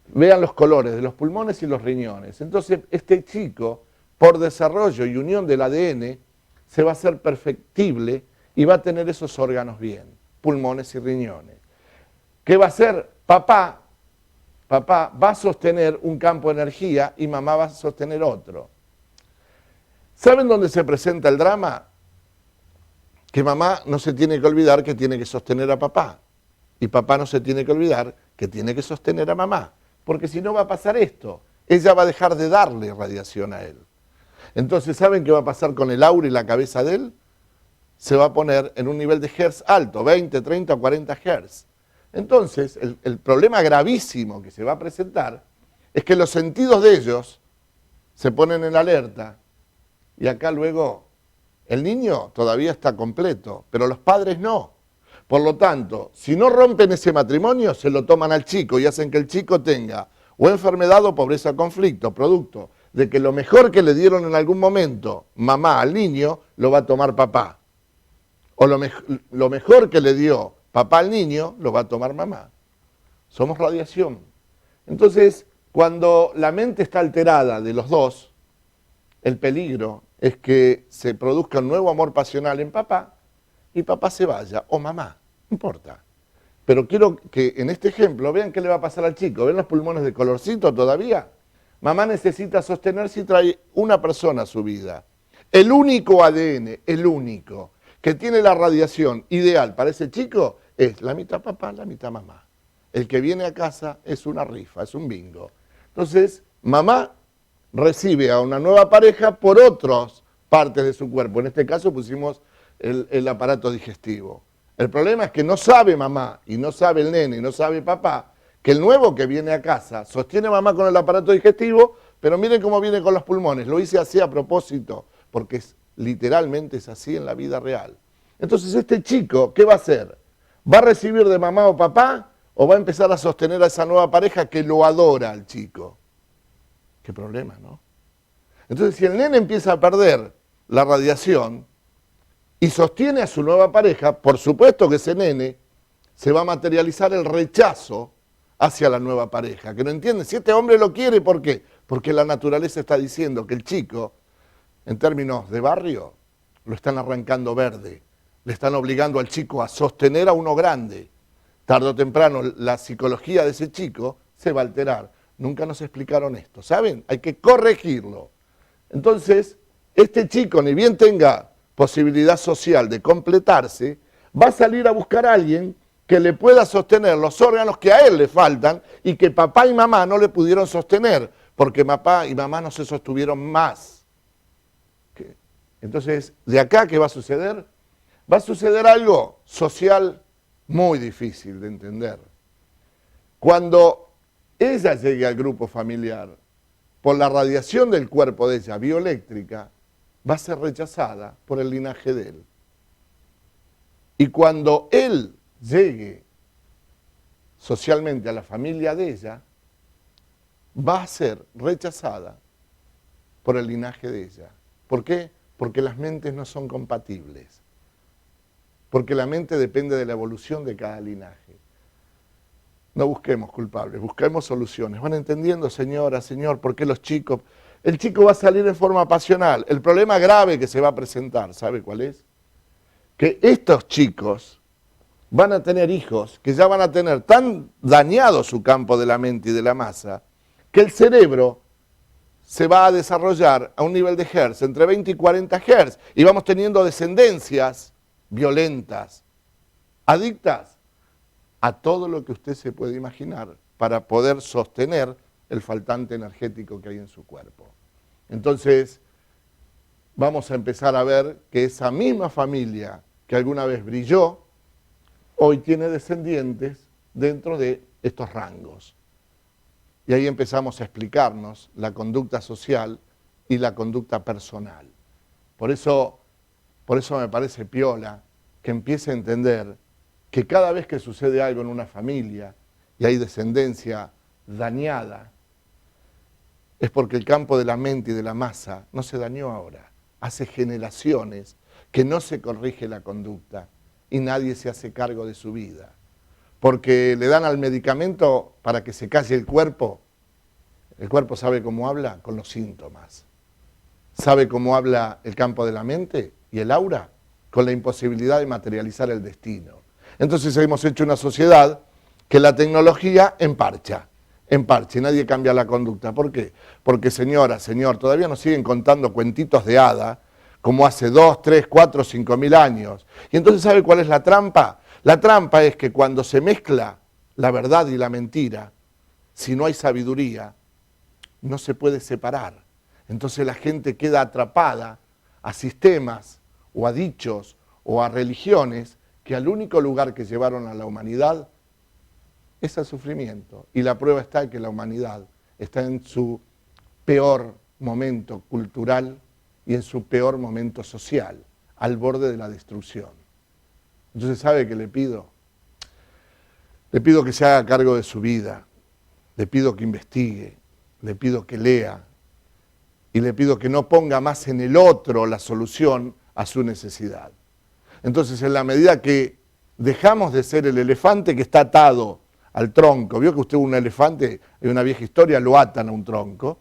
vean los colores de los pulmones y los riñones, entonces este chico, por desarrollo y unión del ADN, se va a hacer perfectible y va a tener esos órganos bien, pulmones y riñones. ¿Qué va a hacer? Papá va a sostener un campo de energía y mamá va a sostener otro. ¿Saben dónde se presenta el drama? Que mamá no se tiene que olvidar que tiene que sostener a papá. Y papá no se tiene que olvidar que tiene que sostener a mamá, porque si no va a pasar esto, ella va a dejar de darle radiación a él. Entonces, ¿saben qué va a pasar con el aura y la cabeza de él? Se va a poner en un nivel de hertz alto, 20, 30 o 40 hertz. Entonces, el problema gravísimo que se va a presentar es que los sentidos de ellos se ponen en alerta y acá luego el niño todavía está completo, pero los padres no. Por lo tanto, si no rompen ese matrimonio, se lo toman al chico y hacen que el chico tenga o enfermedad o pobreza o conflicto, producto de que lo mejor que le dieron en algún momento mamá al niño, lo va a tomar papá. O lo mejor que le dio papá al niño, lo va a tomar mamá. Somos radiación. Entonces, cuando la mente está alterada de los dos, el peligro es que se produzca un nuevo amor pasional en papá y papá se vaya, o mamá, no importa. Pero quiero que en este ejemplo vean qué le va a pasar al chico. ¿Ven los pulmones de colorcito todavía? Mamá necesita sostenerse y trae una persona a su vida. El único ADN, el único, que tiene la radiación ideal para ese chico es la mitad papá, la mitad mamá. El que viene a casa es una rifa, es un bingo. Entonces, mamá recibe a una nueva pareja por otras partes de su cuerpo. En este caso pusimos el aparato digestivo. El problema es que no sabe mamá, y no sabe el nene, y no sabe papá, que el nuevo que viene a casa sostiene a mamá con el aparato digestivo, pero miren cómo viene con los pulmones. Lo hice así a propósito, porque literalmente es así en la vida real. Entonces este chico, ¿qué va a hacer? ¿Va a recibir de mamá o papá o va a empezar a sostener a esa nueva pareja que lo adora al chico? Qué problema, ¿no? Entonces si el nene empieza a perder la radiación y sostiene a su nueva pareja, por supuesto que ese nene se va a materializar el rechazo hacia la nueva pareja, que no entiende. Si este hombre lo quiere, ¿por qué? Porque la naturaleza está diciendo que el chico, en términos de barrio, lo están arrancando verde, le están obligando al chico a sostener a uno grande. Tarde o temprano la psicología de ese chico se va a alterar. Nunca nos explicaron esto, ¿saben? Hay que corregirlo. Entonces, este chico, ni bien tenga posibilidad social de completarse, va a salir a buscar a alguien que le pueda sostener los órganos que a él le faltan y que papá y mamá no le pudieron sostener, porque papá y mamá no se sostuvieron más. Entonces, ¿de acá qué va a suceder? Va a suceder algo social muy difícil de entender. Cuando ella llegue al grupo familiar, por la radiación del cuerpo de ella, bioeléctrica, va a ser rechazada por el linaje de él. Y cuando él llegue socialmente a la familia de ella, va a ser rechazada por el linaje de ella. ¿Por qué? Porque las mentes no son compatibles. Porque la mente depende de la evolución de cada linaje. No busquemos culpables, busquemos soluciones. ¿Van entendiendo, señora, señor, por qué los chicos? El chico va a salir en forma pasional. El problema grave que se va a presentar, ¿sabe cuál es? Que estos chicos van a tener hijos que ya van a tener tan dañado su campo de la mente y de la masa, que el cerebro se va a desarrollar a un nivel de hertz, entre 20 y 40 hertz, y vamos teniendo descendencias violentas, adictas a todo lo que usted se puede imaginar para poder sostener el faltante energético que hay en su cuerpo. Entonces, vamos a empezar a ver que esa misma familia que alguna vez brilló, hoy tiene descendientes dentro de estos rangos. Y ahí empezamos a explicarnos la conducta social y la conducta personal. Por eso me parece piola que empiece a entender que cada vez que sucede algo en una familia y hay descendencia dañada, es porque el campo de la mente y de la masa no se dañó ahora. Hace generaciones que no se corrige la conducta y nadie se hace cargo de su vida. Porque le dan al medicamento para que se calle el cuerpo. El cuerpo sabe cómo habla con los síntomas. ¿Sabe cómo habla el campo de la mente y el aura? Con la imposibilidad de materializar el destino. Entonces hemos hecho una sociedad que la tecnología emparcha, y nadie cambia la conducta. ¿Por qué? Porque señora, señor, todavía nos siguen contando cuentitos de hada, como hace 2, 3, 4, 5 mil años. Y entonces, ¿sabe cuál es la trampa? La trampa es que cuando se mezcla la verdad y la mentira, si no hay sabiduría, no se puede separar. Entonces la gente queda atrapada a sistemas o a dichos o a religiones que al único lugar que llevaron a la humanidad es al sufrimiento. Y la prueba está que la humanidad está en su peor momento cultural y en su peor momento social, al borde de la destrucción. Entonces, ¿sabe qué le pido? Le pido que se haga cargo de su vida, le pido que investigue, le pido que lea y le pido que no ponga más en el otro la solución a su necesidad. Entonces, en la medida que dejamos de ser el elefante que está atado al tronco, vio que usted un elefante, en una vieja historia, lo atan a un tronco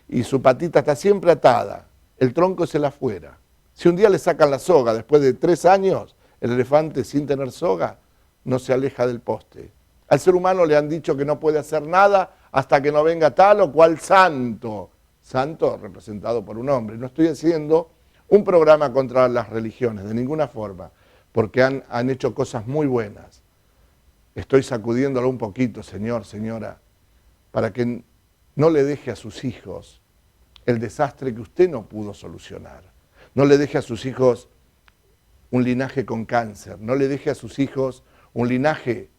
y su patita está siempre atada, el tronco es el afuera. Si un día le sacan la soga, después de 3 años, el elefante sin tener soga no se aleja del poste. Al ser humano le han dicho que no puede hacer nada hasta que no venga tal o cual santo. Santo representado por un hombre. No estoy haciendo un programa contra las religiones, de ninguna forma, porque han hecho cosas muy buenas. Estoy sacudiéndolo un poquito, señor, señora, para que no le deje a sus hijos el desastre que usted no pudo solucionar. No le deje a sus hijos un linaje con cáncer, no le deje a sus hijos un linaje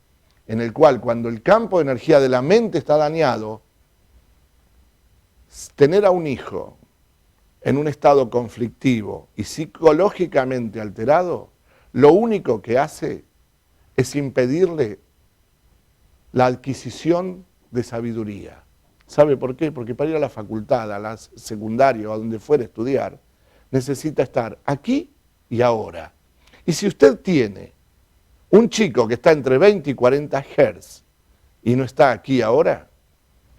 en el cual cuando el campo de energía de la mente está dañado, tener a un hijo en un estado conflictivo y psicológicamente alterado, lo único que hace es impedirle la adquisición de sabiduría. ¿Sabe por qué? Porque para ir a la facultad, a la secundaria o a donde fuera a estudiar, necesita estar aquí y ahora. Y si usted tiene un chico que está entre 20 y 40 Hz y no está aquí ahora,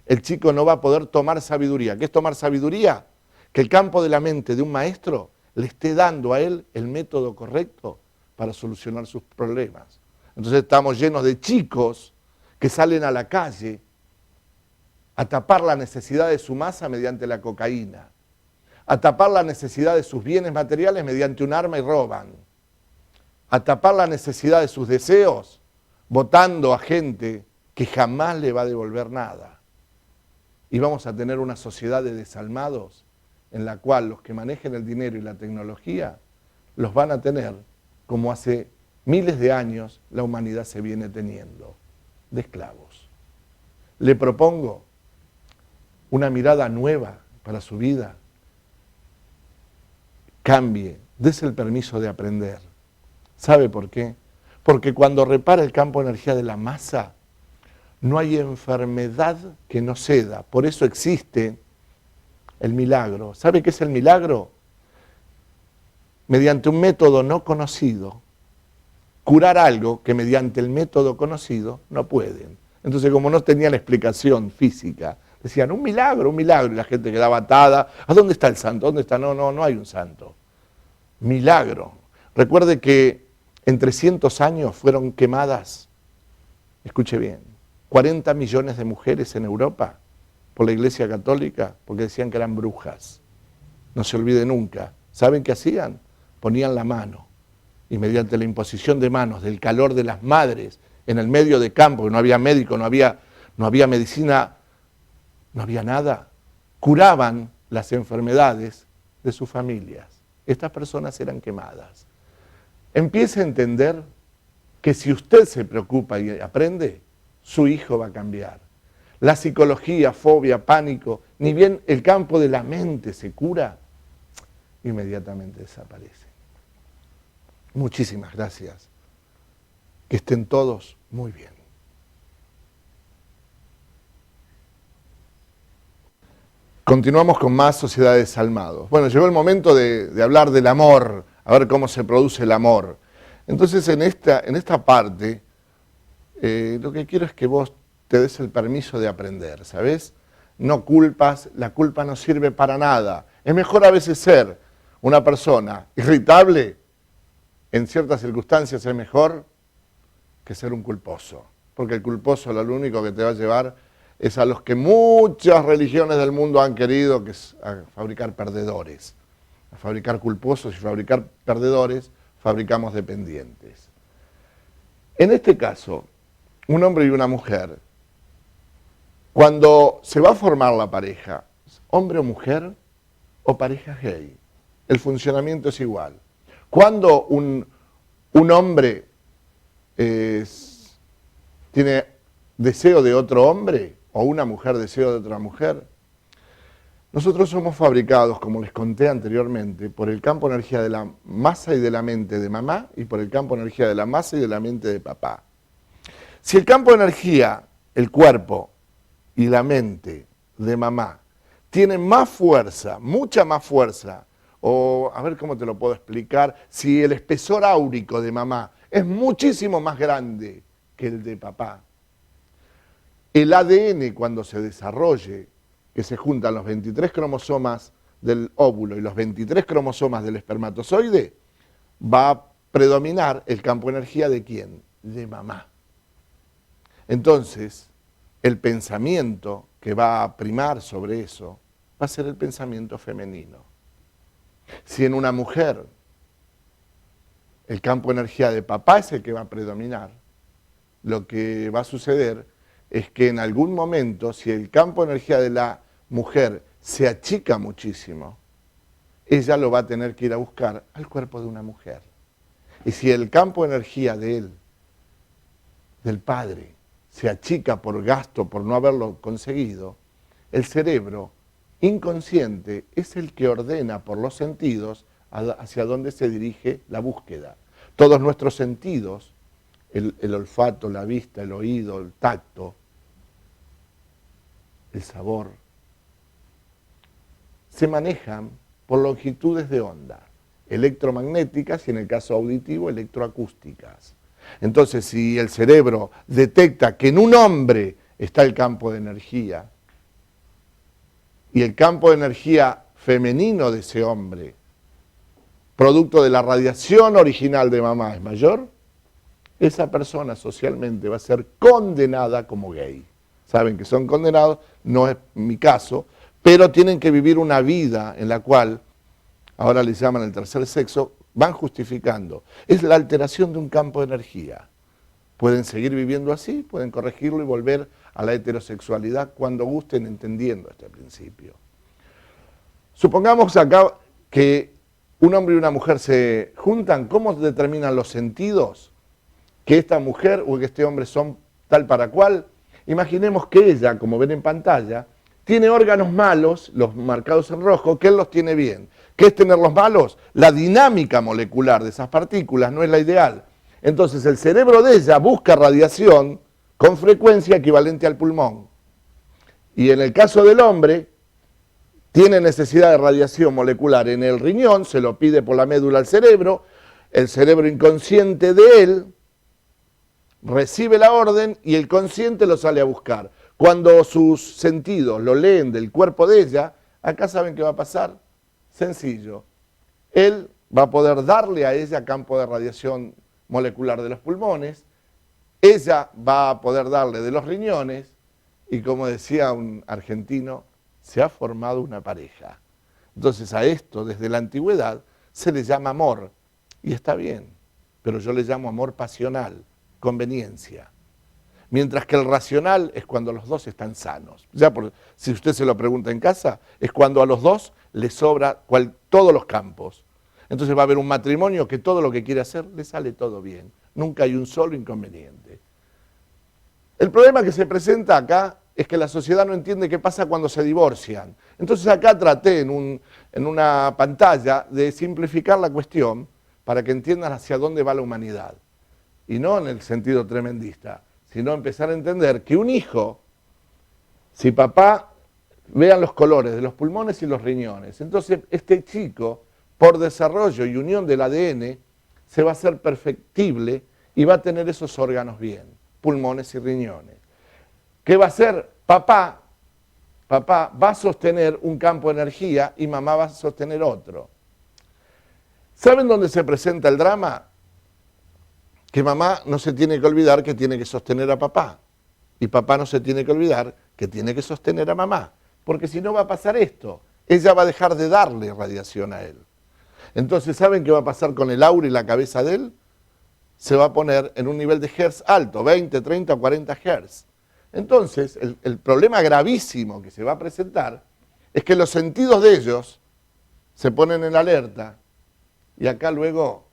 el chico no va a poder tomar sabiduría. ¿Qué es tomar sabiduría? Que el campo de la mente de un maestro le esté dando a él el método correcto para solucionar sus problemas. Entonces estamos llenos de chicos que salen a la calle a tapar la necesidad de su masa mediante la cocaína, a tapar la necesidad de sus bienes materiales mediante un arma y roban, a tapar la necesidad de sus deseos votando a gente que jamás le va a devolver nada. Y vamos a tener una sociedad de desalmados en la cual los que manejen el dinero y la tecnología los van a tener como hace miles de años la humanidad se viene teniendo, de esclavos. Le propongo una mirada nueva para su vida. Cambie, dese el permiso de aprender. ¿Sabe por qué? Porque cuando repara el campo de energía de la masa, no hay enfermedad que no ceda. Por eso existe el milagro. ¿Sabe qué es el milagro? Mediante un método no conocido, curar algo que mediante el método conocido no pueden. Entonces, como no tenían explicación física, decían un milagro, y la gente quedaba atada. ¿A dónde está el santo? ¿Dónde está? No hay un santo. Milagro. Recuerde que en 300 años fueron quemadas, escuche bien, 40 millones de mujeres en Europa por la Iglesia Católica porque decían que eran brujas. No se olvide nunca. ¿Saben qué hacían? Ponían la mano y mediante la imposición de manos, del calor de las madres en el medio de campo, que no había médico, no había medicina, no había nada, curaban las enfermedades de sus familias. Estas personas eran quemadas. Empiece a entender que si usted se preocupa y aprende, su hijo va a cambiar. La psicología, fobia, pánico, ni bien el campo de la mente se cura, inmediatamente desaparece. Muchísimas gracias. Que estén todos muy bien. Continuamos con más Sociedades Desalmados. Bueno, llegó el momento de hablar del amor, a ver cómo se produce el amor. Entonces, en esta parte, lo que quiero es que vos te des el permiso de aprender, ¿sabes? No culpas, la culpa no sirve para nada. Es mejor a veces ser una persona irritable, en ciertas circunstancias es mejor que ser un culposo. Porque el culposo lo único que te va a llevar es a los que muchas religiones del mundo han querido, que es a fabricar perdedores. A fabricar culposos y fabricar perdedores, fabricamos dependientes. En este caso, un hombre y una mujer, cuando se va a formar la pareja, hombre o mujer o pareja gay, el funcionamiento es igual. Cuando un hombre tiene deseo de otro hombre o una mujer deseo de otra mujer, nosotros somos fabricados, como les conté anteriormente, por el campo de energía de la masa y de la mente de mamá y por el campo de energía de la masa y de la mente de papá. Si el campo de energía, el cuerpo y la mente de mamá tienen más fuerza, mucha más fuerza, o a ver cómo te lo puedo explicar, si el espesor áurico de mamá es muchísimo más grande que el de papá, el ADN cuando se desarrolle, que se juntan los 23 cromosomas del óvulo y los 23 cromosomas del espermatozoide, va a predominar el campo de energía de ¿quién? De mamá. Entonces, el pensamiento que va a primar sobre eso va a ser el pensamiento femenino. Si en una mujer el campo de energía de papá es el que va a predominar, lo que va a suceder es que en algún momento, si el campo de energía de la mujer se achica muchísimo, ella lo va a tener que ir a buscar al cuerpo de una mujer. Y si el campo de energía de él, del padre, se achica por gasto, por no haberlo conseguido, el cerebro inconsciente es el que ordena por los sentidos hacia dónde se dirige la búsqueda. Todos nuestros sentidos, el olfato, la vista, el oído, el tacto, el sabor, se manejan por longitudes de onda, electromagnéticas y en el caso auditivo, electroacústicas. Entonces, si el cerebro detecta que en un hombre está el campo de energía y el campo de energía femenino de ese hombre, producto de la radiación original de mamá, es mayor, esa persona socialmente va a ser condenada como gay. Saben que son condenados, no es mi caso, pero tienen que vivir una vida en la cual, ahora les llaman el tercer sexo, van justificando. Es la alteración de un campo de energía. Pueden seguir viviendo así, pueden corregirlo y volver a la heterosexualidad cuando gusten, entendiendo este principio. Supongamos acá que un hombre y una mujer se juntan, ¿cómo determinan los sentidos? Que esta mujer o que este hombre son tal para cual. Imaginemos que ella, como ven en pantalla, tiene órganos malos, los marcados en rojo, que él los tiene bien. ¿Qué es tenerlos malos? La dinámica molecular de esas partículas no es la ideal. Entonces el cerebro de ella busca radiación con frecuencia equivalente al pulmón. Y en el caso del hombre, tiene necesidad de radiación molecular en el riñón, se lo pide por la médula al cerebro, el cerebro inconsciente de él recibe la orden y el consciente lo sale a buscar. Cuando sus sentidos lo leen del cuerpo de ella, acá saben qué va a pasar. Sencillo. Él va a poder darle a ella campo de radiación molecular de los pulmones, ella va a poder darle de los riñones y como decía un argentino, se ha formado una pareja. Entonces a esto desde la antigüedad se le llama amor y está bien, pero yo le llamo amor pasional, conveniencia. Mientras que el racional es cuando los dos están sanos. Si usted se lo pregunta en casa, es cuando a los dos les sobra todos los campos. Entonces va a haber un matrimonio que todo lo que quiere hacer le sale todo bien. Nunca hay un solo inconveniente. El problema que se presenta acá es que la sociedad no entiende qué pasa cuando se divorcian. Entonces acá traté en una pantalla de simplificar la cuestión para que entiendan hacia dónde va la humanidad. Y no en el sentido tremendista, sino empezar a entender que un hijo, si papá, vean los colores de los pulmones y los riñones, entonces este chico, por desarrollo y unión del ADN, se va a hacer perfectible y va a tener esos órganos bien, pulmones y riñones. ¿Qué va a hacer? Papá va a sostener un campo de energía y mamá va a sostener otro. ¿Saben dónde se presenta el drama? Que mamá no se tiene que olvidar que tiene que sostener a papá. Y papá no se tiene que olvidar que tiene que sostener a mamá. Porque si no va a pasar esto. Ella va a dejar de darle radiación a él. Entonces, ¿saben qué va a pasar con el aura y la cabeza de él? se va a poner en un nivel de hertz alto, 20, 30, 40 hertz. Entonces, el problema gravísimo que se va a presentar es que los sentidos de ellos se ponen en alerta y acá luego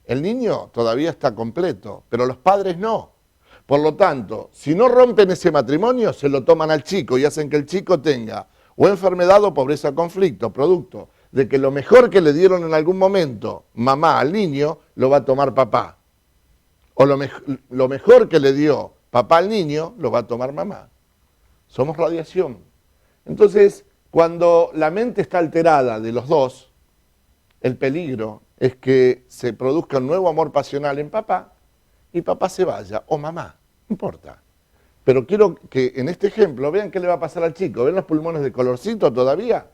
el niño todavía está completo, pero los padres no. Por lo tanto, si no rompen ese matrimonio, se lo toman al chico y hacen que el chico tenga o enfermedad o pobreza o conflicto, producto de que lo mejor que le dieron en algún momento mamá al niño, lo va a tomar papá. O lo mejor que le dio papá al niño, lo va a tomar mamá. Somos radiación. Entonces, cuando la mente está alterada de los dos, el peligro es que se produzca un nuevo amor pasional en papá y papá se vaya, o mamá, no importa. Pero quiero que en este ejemplo vean qué le va a pasar al chico. ¿Ven los pulmones de colorcito todavía?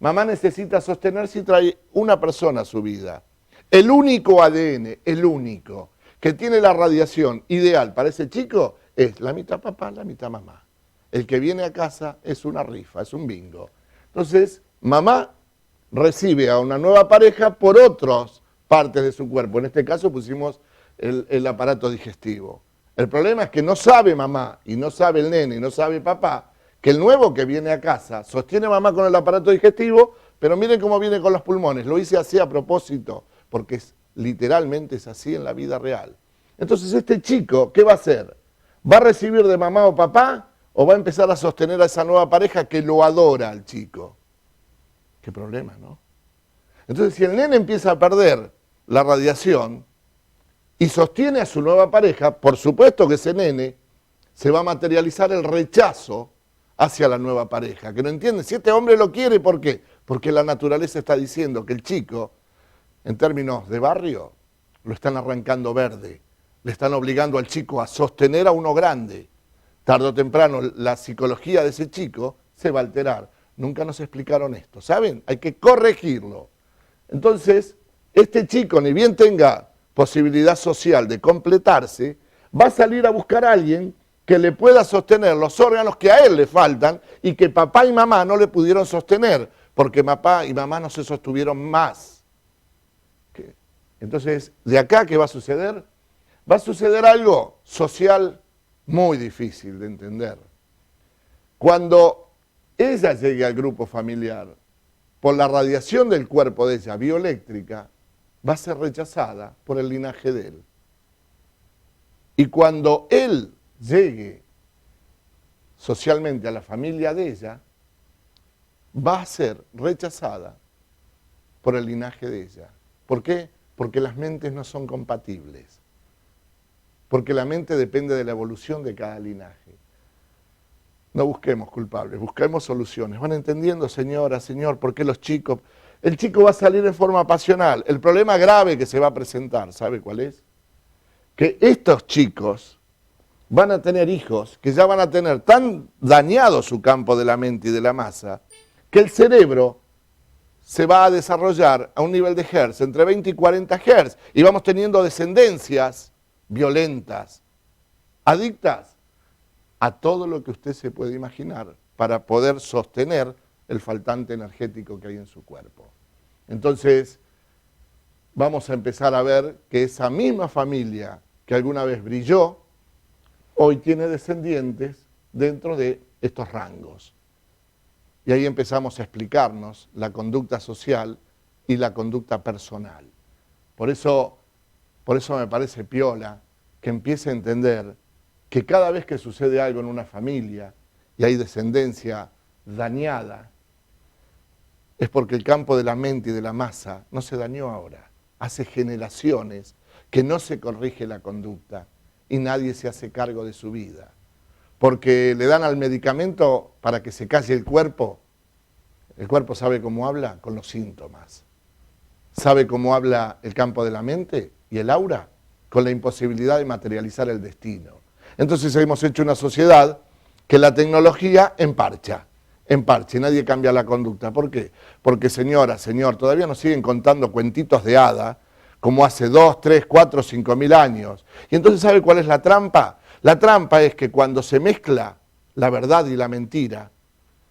Mamá necesita sostenerse y trae una persona a su vida. El único ADN, el único, que tiene la radiación ideal para ese chico es la mitad papá, la mitad mamá. El que viene a casa es una rifa, es un bingo. Entonces, mamá recibe a una nueva pareja por otras partes de su cuerpo. En este caso pusimos el aparato digestivo. El problema es que no sabe mamá, y no sabe el nene, y no sabe papá, que el nuevo que viene a casa sostiene a mamá con el aparato digestivo, pero miren cómo viene con los pulmones. Lo hice así a propósito, porque literalmente es así en la vida real. Entonces este chico, ¿qué va a hacer? ¿Va a recibir de mamá o papá o va a empezar a sostener a esa nueva pareja que lo adora al chico? Qué problema, ¿no? Entonces si el nene empieza a perder la radiación y sostiene a su nueva pareja, por supuesto que ese nene se va a materializar el rechazo hacia la nueva pareja, que no entiende, si este hombre lo quiere, ¿por qué? Porque la naturaleza está diciendo que el chico, en términos de barrio, lo están arrancando verde, le están obligando al chico a sostener a uno grande. Tarde o temprano la psicología de ese chico se va a alterar. Nunca nos explicaron esto, ¿saben? Hay que corregirlo. Entonces, este chico, ni bien tenga posibilidad social de completarse, va a salir a buscar a alguien que le pueda sostener los órganos que a él le faltan y que papá y mamá no le pudieron sostener, porque papá y mamá no se sostuvieron más. Entonces, de acá, ¿qué va a suceder? Va a suceder algo social muy difícil de entender. Cuando ella llegue al grupo familiar, por la radiación del cuerpo de ella, bioeléctrica, va a ser rechazada por el linaje de él. Y cuando él llegue socialmente a la familia de ella, va a ser rechazada por el linaje de ella. ¿Por qué? Porque las mentes no son compatibles. Porque la mente depende de la evolución de cada linaje. No busquemos culpables, busquemos soluciones. ¿Van entendiendo, señora, señor, por qué los chicos? El chico va a salir en forma pasional. El problema grave que se va a presentar, ¿sabe cuál es? Que estos chicos van a tener hijos que ya van a tener tan dañado su campo de la mente y de la masa, que el cerebro se va a desarrollar a un nivel de hertz, entre 20 y 40 hertz, y vamos teniendo descendencias violentas, adictas a todo lo que usted se puede imaginar para poder sostener el faltante energético que hay en su cuerpo. Entonces, vamos a empezar a ver que esa misma familia que alguna vez brilló, hoy tiene descendientes dentro de estos rangos. Y ahí empezamos a explicarnos la conducta social y la conducta personal. Por eso me parece piola que empiece a entender que cada vez que sucede algo en una familia y hay descendencia dañada, es porque el campo de la mente y de la masa no se dañó ahora. Hace generaciones que no se corrige la conducta y nadie se hace cargo de su vida. Porque le dan al medicamento para que se calle el cuerpo. El cuerpo sabe cómo habla con los síntomas. Sabe cómo habla el campo de la mente y el aura con la imposibilidad de materializar el destino. Entonces hemos hecho una sociedad que la tecnología emparcha, y nadie cambia la conducta. ¿Por qué? Porque señora, señor, todavía nos siguen contando cuentitos de hada como hace 2, 3, 4, 5.000 años. Y entonces, ¿sabe cuál es la trampa? La trampa es que cuando se mezcla la verdad y la mentira,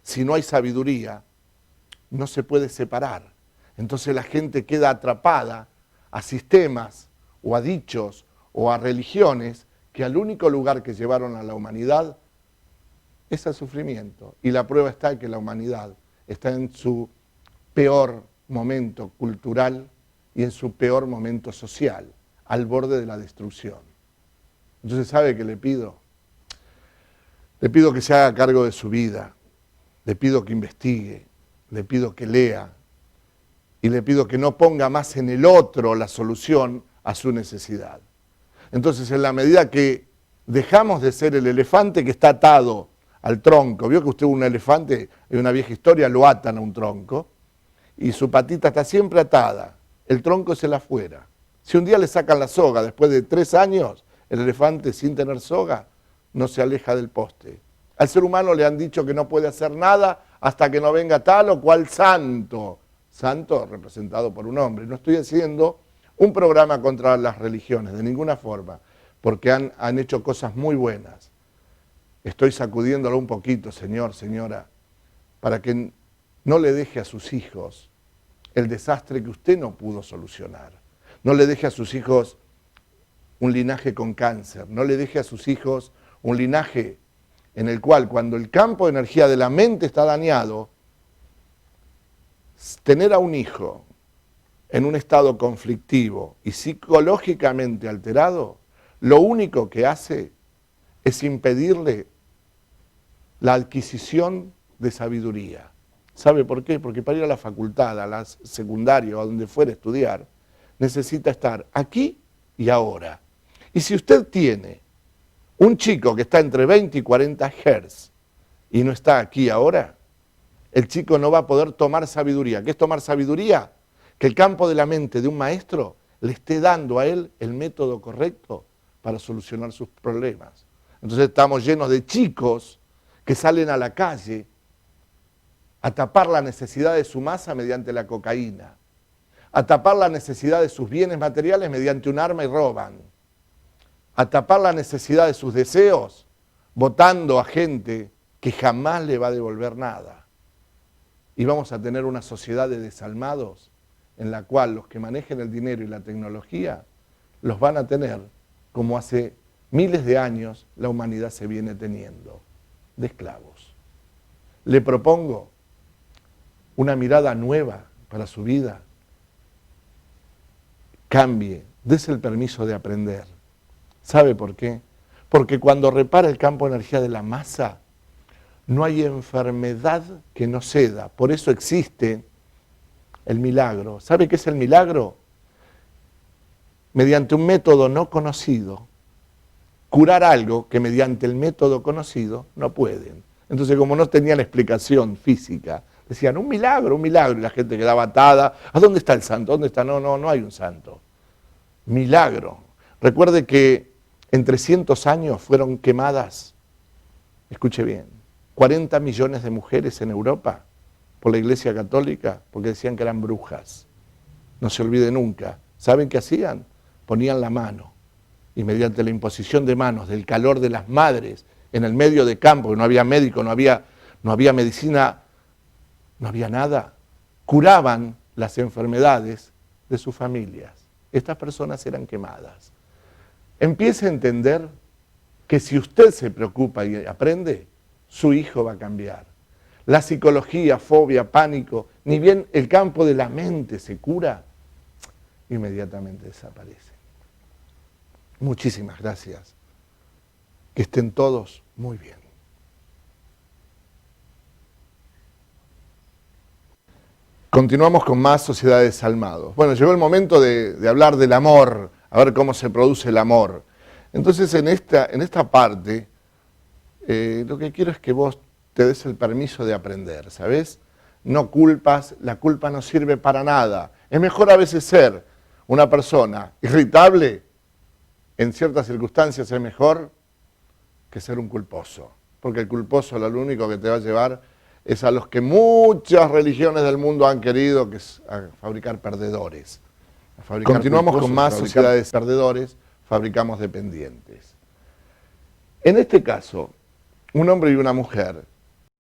si no hay sabiduría, no se puede separar. Entonces la gente queda atrapada a sistemas o a dichos o a religiones que al único lugar que llevaron a la humanidad es al sufrimiento. Y la prueba está que la humanidad está en su peor momento cultural y en su peor momento social, al borde de la destrucción. Entonces, ¿sabe qué le pido? Le pido que se haga cargo de su vida, le pido que investigue, le pido que lea y le pido que no ponga más en el otro la solución a su necesidad. Entonces, en la medida que dejamos de ser el elefante que está atado al tronco, vio que usted un elefante, en una vieja historia lo atan a un tronco y su patita está siempre atada, el tronco es el afuera. Si un día le sacan la soga después de 3 años, el elefante sin tener soga no se aleja del poste. Al ser humano le han dicho que no puede hacer nada hasta que no venga tal o cual santo. Santo representado por un hombre. No estoy haciendo un programa contra las religiones, de ninguna forma, porque han hecho cosas muy buenas. Estoy sacudiéndolo un poquito, señor, señora, para que no le deje a sus hijos el desastre que usted no pudo solucionar. No le deje a sus hijos un linaje con cáncer, no le deje a sus hijos un linaje en el cual cuando el campo de energía de la mente está dañado, tener a un hijo en un estado conflictivo y psicológicamente alterado, lo único que hace es impedirle la adquisición de sabiduría. ¿Sabe por qué? Porque para ir a la facultad, a la secundaria o a donde fuera a estudiar, necesita estar aquí y ahora. Y si usted tiene un chico que está entre 20 y 40 Hz y no está aquí ahora, el chico no va a poder tomar sabiduría. ¿Qué es tomar sabiduría? Que el campo de la mente de un maestro le esté dando a él el método correcto para solucionar sus problemas. Entonces estamos llenos de chicos que salen a la calle a tapar la necesidad de su masa mediante la cocaína, a tapar la necesidad de sus bienes materiales mediante un arma y roban, a tapar la necesidad de sus deseos votando a gente que jamás le va a devolver nada. Y vamos a tener una sociedad de desalmados en la cual los que manejen el dinero y la tecnología los van a tener como hace miles de años la humanidad se viene teniendo, de esclavos. Le propongo una mirada nueva para su vida. Cambie, dese el permiso de aprender. ¿Sabe por qué? Porque cuando repara el campo de energía de la masa, no hay enfermedad que no ceda. Por eso existe el milagro. ¿Sabe qué es el milagro? Mediante un método no conocido, curar algo que mediante el método conocido no pueden. Entonces, como no tenían explicación física, decían un milagro, y la gente quedaba atada. ¿A dónde está el santo? ¿Dónde está? No hay un santo. Milagro. Recuerde que en 300 años fueron quemadas, escuche bien, 40 millones de mujeres en Europa por la Iglesia Católica porque decían que eran brujas. No se olvide nunca. ¿Saben qué hacían? Ponían la mano y mediante la imposición de manos, del calor de las madres en el medio de campo, que no había médico, no había medicina, no había nada, curaban las enfermedades de sus familias. Estas personas eran quemadas. Empiece a entender que si usted se preocupa y aprende, su hijo va a cambiar. La psicología, fobia, pánico, ni bien el campo de la mente se cura, inmediatamente desaparece. Muchísimas gracias. Que estén todos muy bien. Continuamos con más Sociedad de Desalmados. Bueno, llegó el momento de hablar del amor, a ver cómo se produce el amor. Entonces, en esta parte, lo que quiero es que vos te des el permiso de aprender, ¿sabes? No culpas, la culpa no sirve para nada. Es mejor a veces ser una persona irritable, en ciertas circunstancias es mejor que ser un culposo. Porque el culposo lo único que te va a llevar es a los que muchas religiones del mundo han querido, que es a fabricar perdedores. Continuamos con más sociedades perdedores, fabricamos dependientes. En este caso, un hombre y una mujer